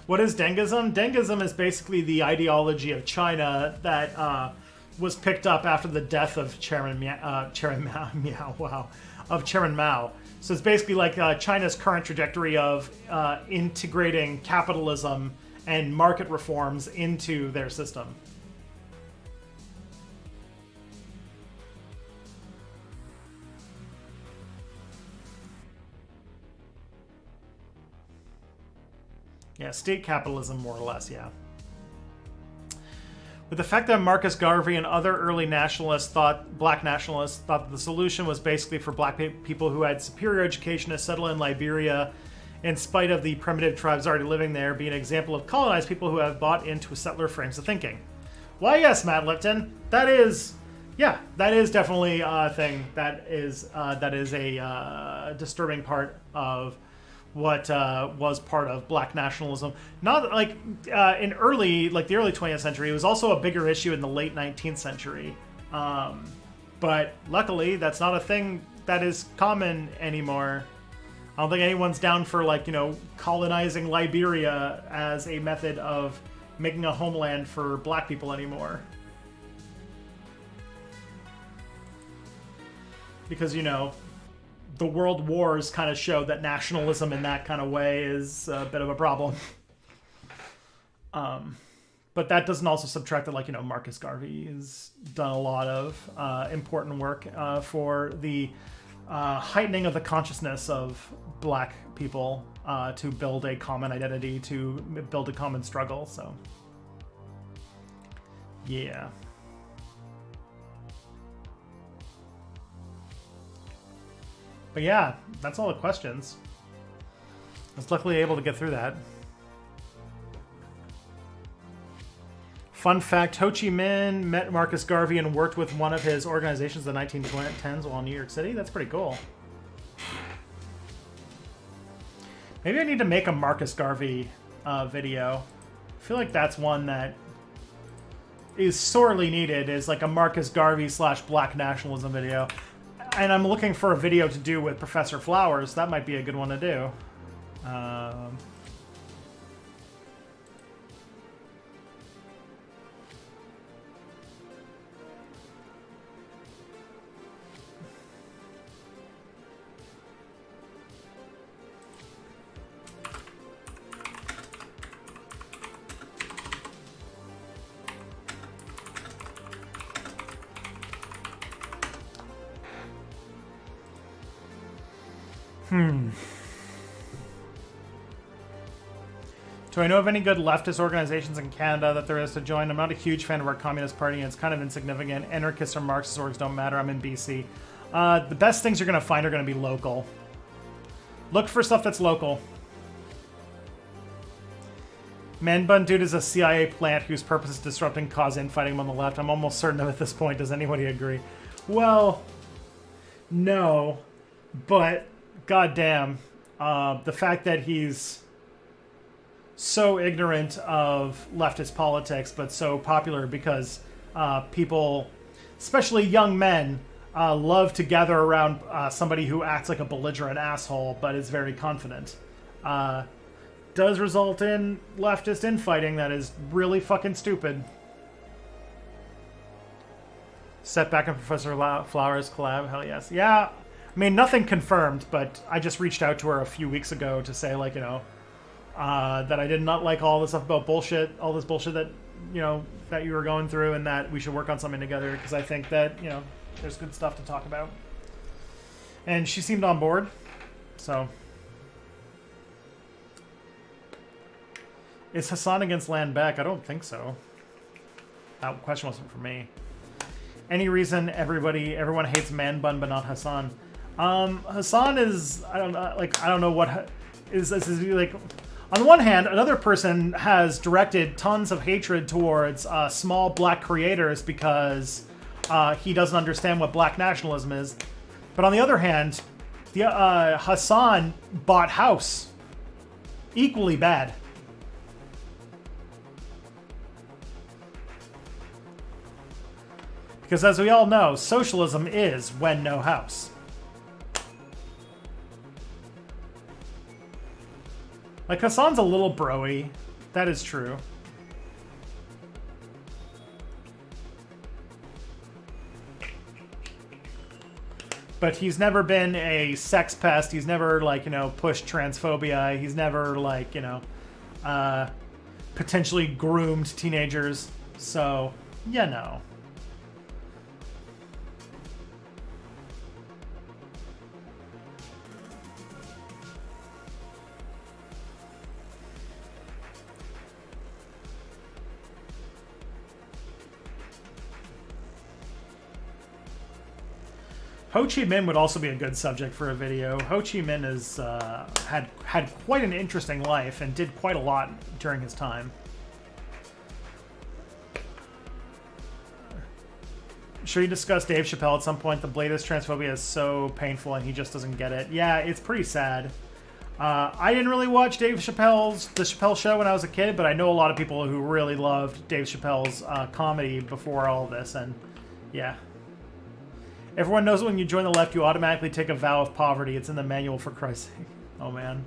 What is Dengism? Dengism is basically the ideology of China that was picked up after the death of Chairman Mao. So it's basically China's current trajectory of integrating capitalism and market reforms into their system. Yeah, state capitalism, more or less, yeah. With the fact that Marcus Garvey and other early black nationalists thought that the solution was basically for black people who had superior education to settle in Liberia in spite of the primitive tribes already living there, be an example of colonized people who have bought into settler frames of thinking. Why, yes, Matt Lipton, that is definitely a thing. That is a disturbing part of what was part of black nationalism. Not like in the early 20th century. It was also a bigger issue in the late 19th century. But luckily, that's not a thing that is common anymore. I don't think anyone's down for colonizing Liberia as a method of making a homeland for black people anymore. Because, the world wars kind of showed that nationalism in that kind of way is a bit of a problem. But that doesn't also subtract that, Marcus Garvey has done a lot of important work for the heightening of the consciousness of black people to build a common identity, to build a common struggle. So, yeah. But yeah, that's all the questions. I was luckily able to get through that. Fun fact, Ho Chi Minh met Marcus Garvey and worked with one of his organizations in the 1910s while in New York City. That's pretty cool. Maybe I need to make a Marcus Garvey video. I feel like that's one that is sorely needed, is like a Marcus Garvey / black nationalism video. And I'm looking for a video to do with Professor Flowers. That might be a good one to do. Do I know of any good leftist organizations in Canada that there is to join? I'm not a huge fan of our Communist Party, and it's kind of insignificant. Anarchists or Marxist orgs don't matter. I'm in BC. The best things you're going to find are going to be local. Look for stuff that's local. Man Bun Dude is a CIA plant whose purpose is disrupting, cause infighting on the left. I'm almost certain of at this point. Does anybody agree? Well, no, but goddamn, the fact that he's so ignorant of leftist politics, but so popular because people, especially young men, love to gather around somebody who acts like a belligerent asshole but is very confident. Does result in leftist infighting that is really fucking stupid. Setback in Professor Flowers collab, hell yes. Yeah, I mean, nothing confirmed, but I just reached out to her a few weeks ago to say, that I did not like all this stuff about bullshit, all this bullshit that, that you were going through, and that we should work on something together, because I think that, there's good stuff to talk about. And she seemed on board, so. Is Hassan against Land Beck? I don't think so. That question wasn't for me. Any reason everyone hates Man Bun but not Hassan? Hassan is, I don't know what is like. On the one hand, another person has directed tons of hatred towards small black creators because he doesn't understand what black nationalism is. But on the other hand, Hassan bought House. Equally bad. Because as we all know, socialism is when no house. Like, Hassan's a little bro-y. That is true. But he's never been a sex pest. He's never, pushed transphobia. He's never, potentially groomed teenagers. So, no. Ho Chi Minh would also be a good subject for a video. Ho Chi Minh is had quite an interesting life and did quite a lot during his time. Sure, you discussed Dave Chappelle at some point. The latest transphobia is so painful, and he just doesn't get it. Yeah, it's pretty sad. I didn't really watch the Chappelle Show when I was a kid, but I know a lot of people who really loved Dave Chappelle's comedy before all of this, and yeah. Everyone knows when you join the left, you automatically take a vow of poverty. It's in the manual, for Christ's sake. Oh, man.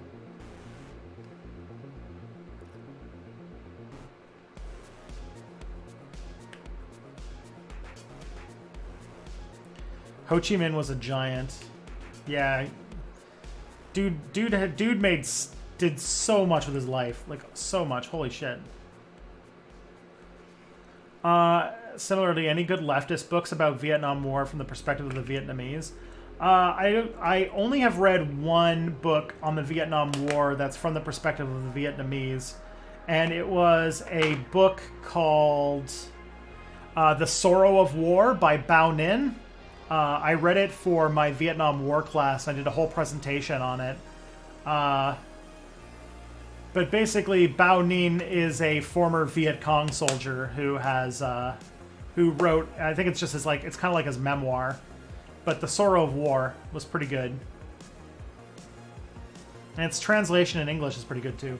Ho Chi Minh was a giant. Yeah. Dude did so much with his life. Like, so much. Holy shit. Similarly, any good leftist books about Vietnam War from the perspective of the Vietnamese? I only have read one book on the Vietnam War that's from the perspective of the Vietnamese, and it was a book called The Sorrow of War by Bao Ninh. I read it for my Vietnam War class. I did a whole presentation on it. But basically, Bao Ninh is a former Viet Cong soldier who has, who wrote, I think it's just his, like, it's kind of like his memoir. But The Sorrow of War was pretty good. And its translation in English is pretty good, too.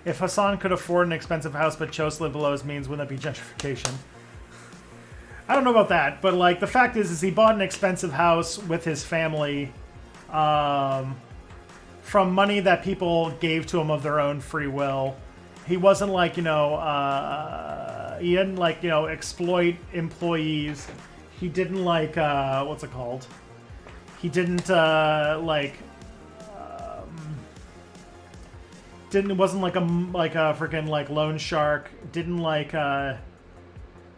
If Hassan could afford an expensive house but chose to live below his means, wouldn't that be gentrification? I don't know about that, but like the fact is he bought an expensive house with his family from money that people gave to him of their own free will. He wasn't like, you know, he didn't like, you know, exploit employees. He didn't like, what's it called? He didn't like, wasn't like a freaking like loan shark.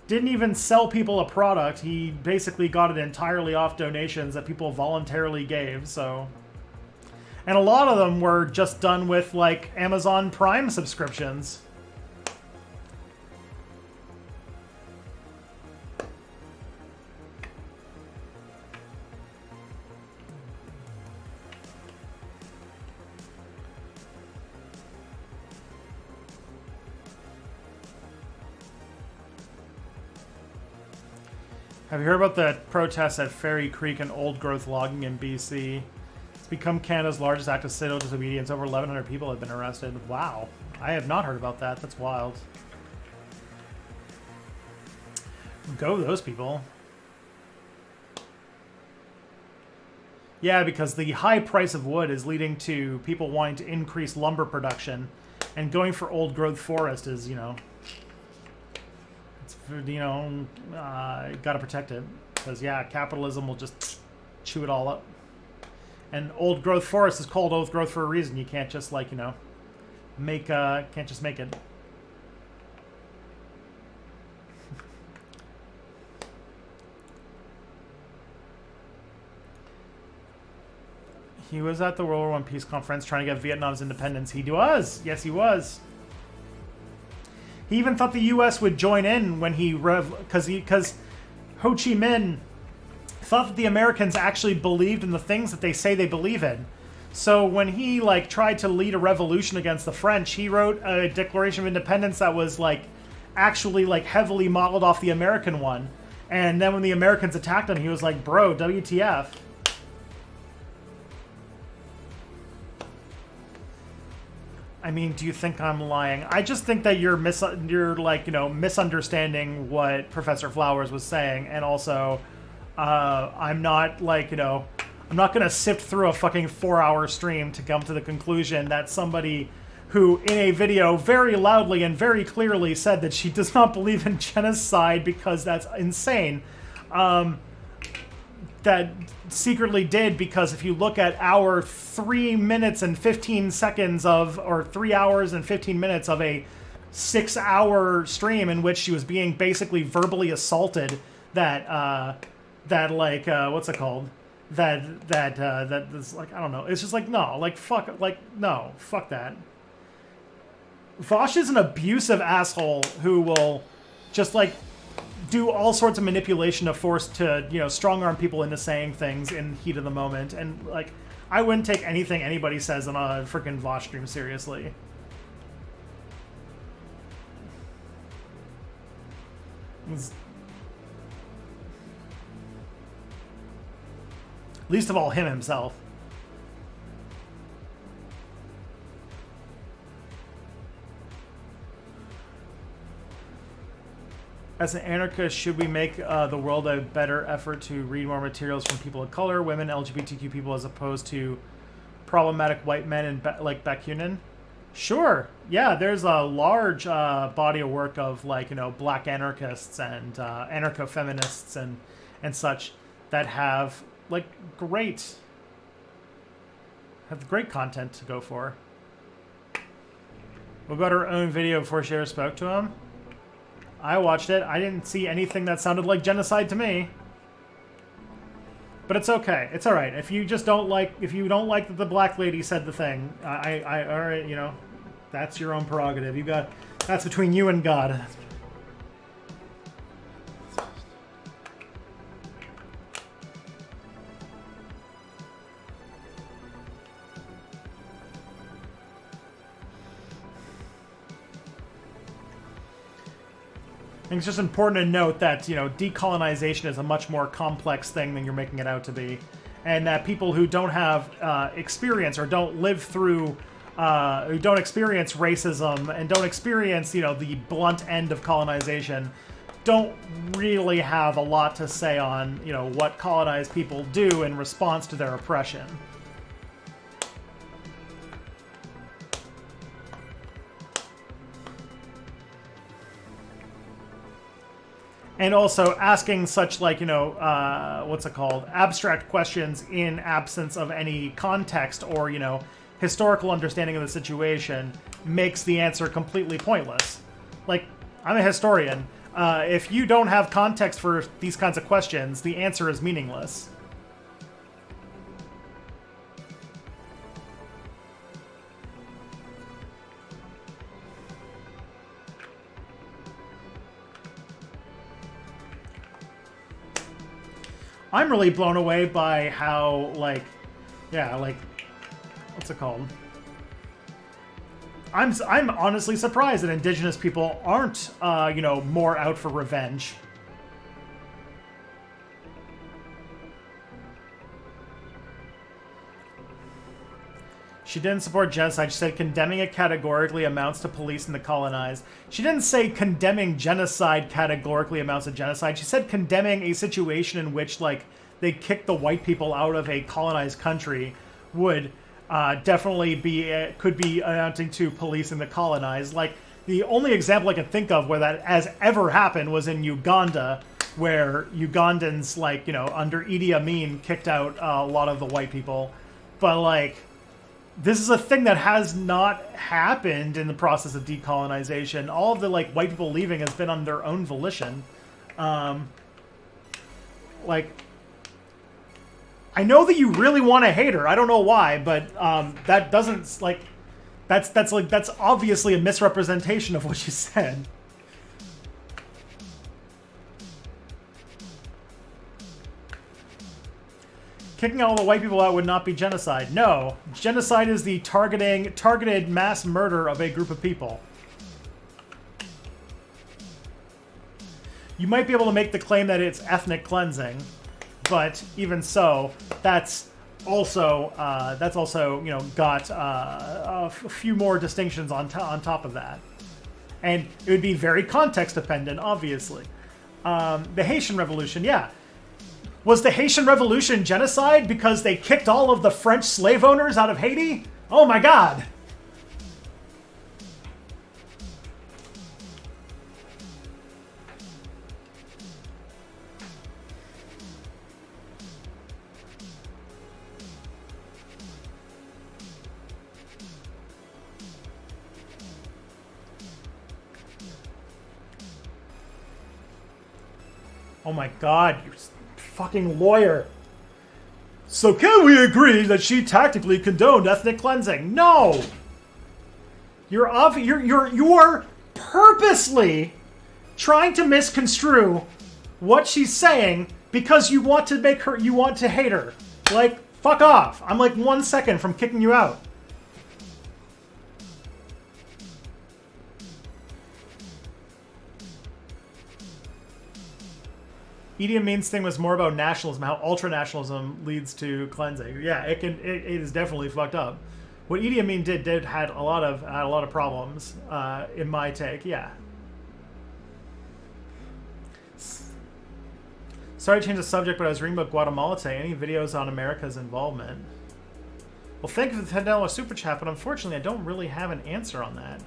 Didn't even sell people a product. He basically got it entirely off donations that people voluntarily gave. So, and a lot of them were just done with like Amazon Prime subscriptions. Have you heard about the protests at Fairy Creek and Old Growth Logging in BC? It's become Canada's largest act of civil disobedience. Over 1,100 people have been arrested. Wow. I have not heard about that. That's wild. Go those people. Yeah, because the high price of wood is leading to people wanting to increase lumber production. And going for old growth forest is, you know... you know, gotta protect it, because yeah, capitalism will just chew it all up. And old growth forest is called old growth for a reason. You can't just like, you know, can't just make it. He was at the World War I Peace Conference trying to get Vietnam's independence. He was, yes, he was. He even thought the U.S. would join in when because Ho Chi Minh thought that the Americans actually believed in the things that they say they believe in. So when he like tried to lead a revolution against the French, he wrote a Declaration of Independence that was like actually like heavily modeled off the American one. And then when the Americans attacked him, he was like, "Bro, WTF?" I mean, do you think I'm lying? I just think that you're like, you know, misunderstanding what Professor Flowers was saying, and also, I'm not like, you know, I'm not gonna sift through a fucking 4-hour stream to come to the conclusion that somebody who, in a video, very loudly and very clearly said that she does not believe in genocide because that's insane. That secretly did, because if you look at our 3 minutes and 15 seconds of, or 3 hours and 15 minutes of a 6-hour stream in which she was being basically verbally assaulted, that like what's it called? That is like, I don't know. It's just like, no, like fuck, like no, fuck that. Vosh is an abusive asshole who will just like do all sorts of manipulation of force to, you know, strong arm people into saying things in heat of the moment. And like, I wouldn't take anything anybody says on a freaking Vosh stream seriously. Least of all him himself. As an anarchist, should we make the world a better effort to read more materials from people of color, women, LGBTQ people, as opposed to problematic white men and like Bakunin? Sure. Yeah, there's a large body of work of, like, you know, black anarchists and anarcho-feminists and such that have like great content to go for. What about her own video before she ever spoke to him? I watched it. I didn't see anything that sounded like genocide to me. But it's okay. It's all right. If you don't like that the black lady said the thing, all right, you know, that's your own prerogative. That's between you and God. I think it's just important to note that, you know, decolonization is a much more complex thing than you're making it out to be. And that people who don't have experience or don't live through, who don't experience racism and don't experience, you know, the blunt end of colonization, don't really have a lot to say on, you know, what colonized people do in response to their oppression. And also asking such, like, you know, what's it called? Abstract questions in absence of any context or, you know, historical understanding of the situation makes the answer completely pointless. Like, I'm a historian. If you don't have context for these kinds of questions, the answer is meaningless. I'm really blown away by how, like, yeah, like, what's it called? I'm honestly surprised that indigenous people aren't, you know, more out for revenge. She didn't support genocide. She said condemning it categorically amounts to policing the colonized. She didn't say condemning genocide categorically amounts to genocide. She said condemning a situation in which, like, they kicked the white people out of a colonized country would definitely be, could be amounting to policing the colonized. Like, the only example I can think of where that has ever happened was in Uganda, where Ugandans, like, you know, under Idi Amin kicked out a lot of the white people. But, like, this is a thing that has not happened in the process of decolonization. All of the, like, white people leaving has been on their own volition. Like, I know that you really want to hate her. I don't know why, but that doesn't, like, that's obviously a misrepresentation of what she said. Kicking all the white people out would not be genocide. No. Genocide is the targeted mass murder of a group of people. You might be able to make the claim that it's ethnic cleansing, but even so, that's also, you know, got a few more distinctions on top of that. And it would be very context dependent, obviously. The Haitian Revolution, yeah. Was the Haitian Revolution genocide because they kicked all of the French slave owners out of Haiti? Oh my God! Oh my God, you're fucking lawyer. So can we agree that she tactically condoned ethnic cleansing? No. You are purposely trying to misconstrue what she's saying because you want to hate her. Like, fuck off. I'm like 1 second from kicking you out. Idi Amin's thing was more about nationalism, how ultra-nationalism leads to cleansing. Yeah, it is definitely fucked up. What Idi Amin did had a lot of problems, in my take. Yeah. Sorry to change the subject, but I was reading about Guatemala today. Any videos on America's involvement? Well, thank you for the $10 super chat, but unfortunately, I don't really have an answer on that.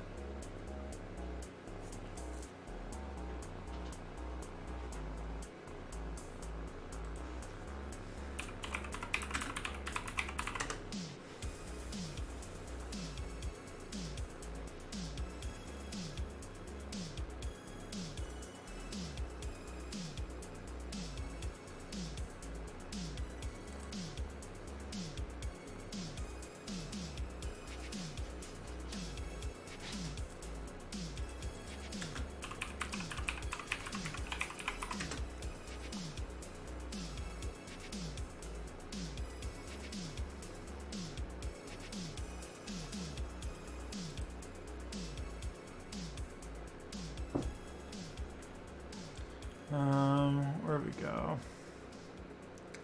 Where we go?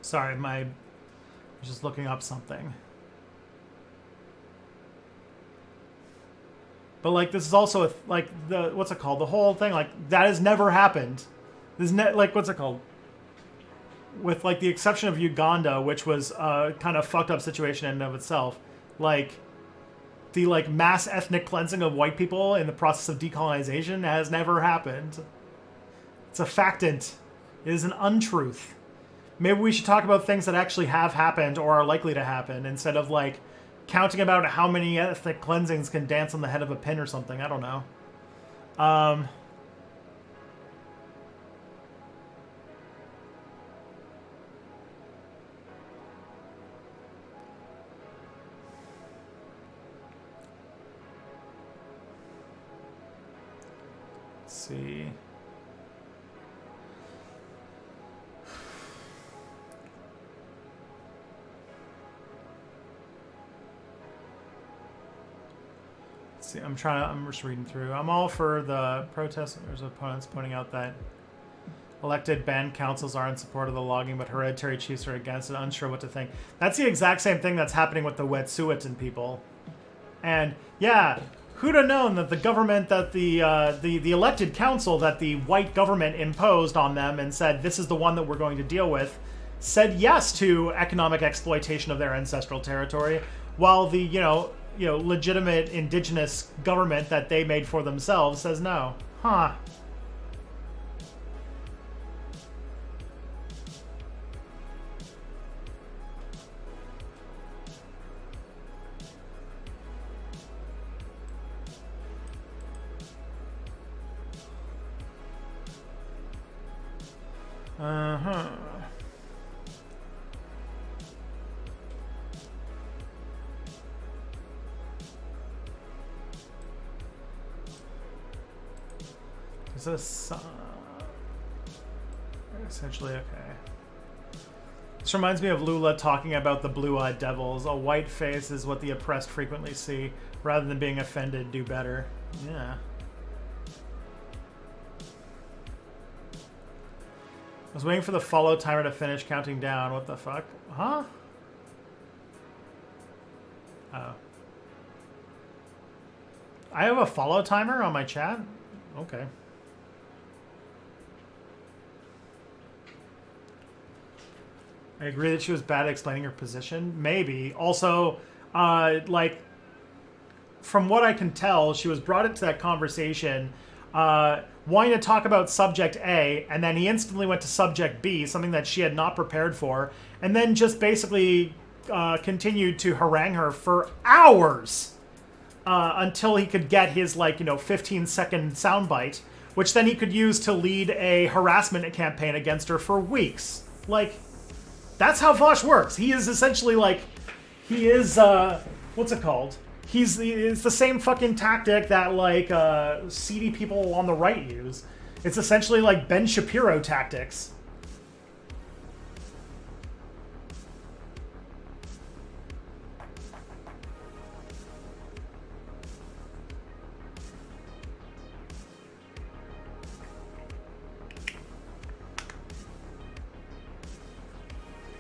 Sorry, I was just looking up something. But like, this is also like what's it called? The whole thing, like, that has never happened. There's like, what's it called? With like the exception of Uganda, which was a kind of fucked up situation in and of itself, like the like mass ethnic cleansing of white people in the process of decolonization has never happened. It's a factant. It is an untruth. Maybe we should talk about things that actually have happened or are likely to happen instead of like counting about how many ethnic cleansings can dance on the head of a pin or something. I don't know. Let's see. I'm just reading through. I'm all for the protesters' opponents pointing out that elected band councils are in support of the logging, but hereditary chiefs are against it, unsure what to think. That's the exact same thing that's happening with the Wet'suwet'en people. And yeah, who'd have known that the government, that the elected council that the white government imposed on them and said, this is the one that we're going to deal with, said yes to economic exploitation of their ancestral territory, while the, legitimate indigenous government that they made for themselves says no. Huh. Uh-huh. Is this essentially okay? This reminds me of Lula talking about the blue-eyed devils. A white face is what the oppressed frequently see. Rather than being offended, do better. Yeah. I was waiting for the follow timer to finish counting down. What the fuck? Huh? Oh. I have a follow timer on my chat? Okay. I agree that she was bad at explaining her position. Maybe. Also, like, from what I can tell, she was brought into that conversation wanting to talk about subject A, and then he instantly went to subject B, something that she had not prepared for, and then just basically continued to harangue her for hours until he could get his, 15-second soundbite, which then he could use to lead a harassment campaign against her for weeks. Like, that's how Vosh works. He is essentially what's it called? It's the same fucking tactic that seedy people on the right use. It's essentially like Ben Shapiro tactics.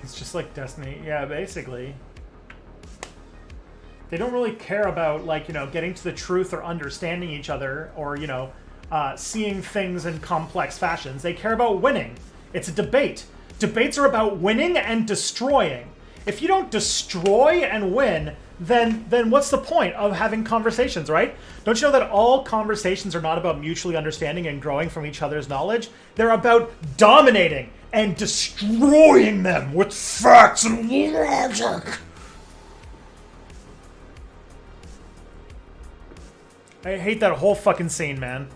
It's just like Destiny. Yeah, basically. They don't really care about, like, you know, getting to the truth or understanding each other or, you know, seeing things in complex fashions. They care about winning. It's a debate. Debates are about winning and destroying. If you don't destroy and win, then what's the point of having conversations, right? Don't you know that all conversations are not about mutually understanding and growing from each other's knowledge? They're about dominating and destroying them with facts and logic. I hate that whole fucking scene, man.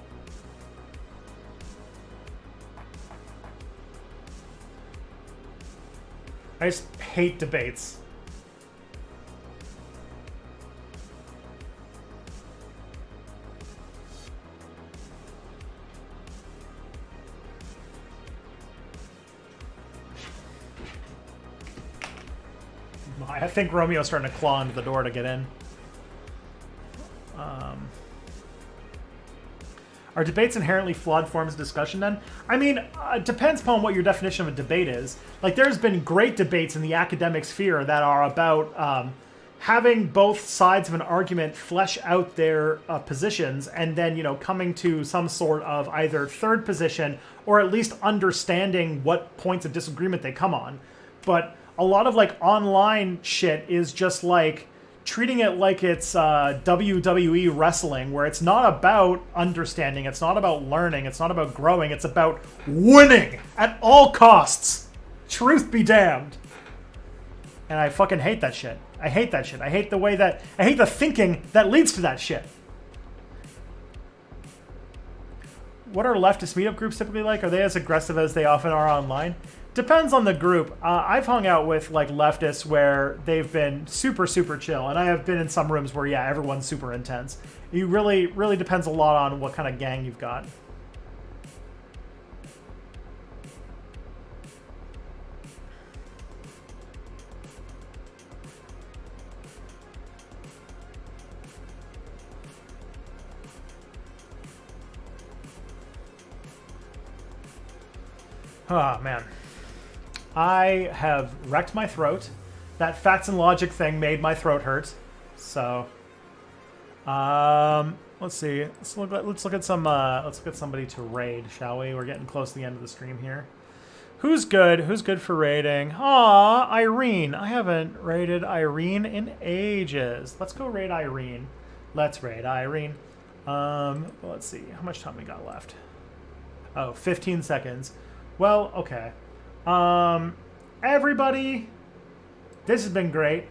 I just hate debates. I think Romeo's starting to claw into the door to get in. Are debates inherently flawed forms of discussion then? I mean, it depends upon what your definition of a debate is. Like, there's been great debates in the academic sphere that are about having both sides of an argument flesh out their positions and then, you know, coming to some sort of either third position or at least understanding what points of disagreement they come on. But a lot of, like, online shit is just, like, treating it like it's WWE wrestling, where it's not about understanding, it's not about learning, it's not about growing, it's about winning at all costs. Truth be damned. And I fucking hate that shit. I hate that shit. I hate the thinking that leads to that shit. What are leftist meetup groups typically like? Are they as aggressive as they often are online? Depends on the group. I've hung out with, like, leftists where they've been super, super chill, and I have been in some rooms where, yeah, everyone's super intense. It really depends a lot on what kind of gang you've got. Oh, man. I have wrecked my throat. That facts and logic thing made my throat hurt. So, let's see. Let's look at somebody to raid, shall we? We're getting close to the end of the stream here. Who's good? Who's good for raiding? Aw, Irene. I haven't raided Irene in ages. Let's go raid Irene. Let's raid Irene. Let's see. How much time we got left? Oh, 15 seconds. Well, okay. Everybody, this has been great.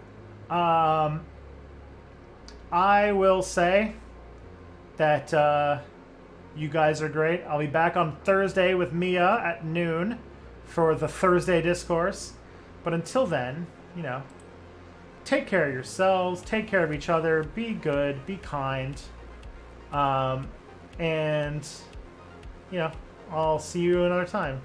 I will say that you guys are great. I'll be back on Thursday with Mia at noon for the Thursday Discourse. But until then, you know, take care of yourselves, take care of each other, be good, be kind. And, you know, I'll see you another time.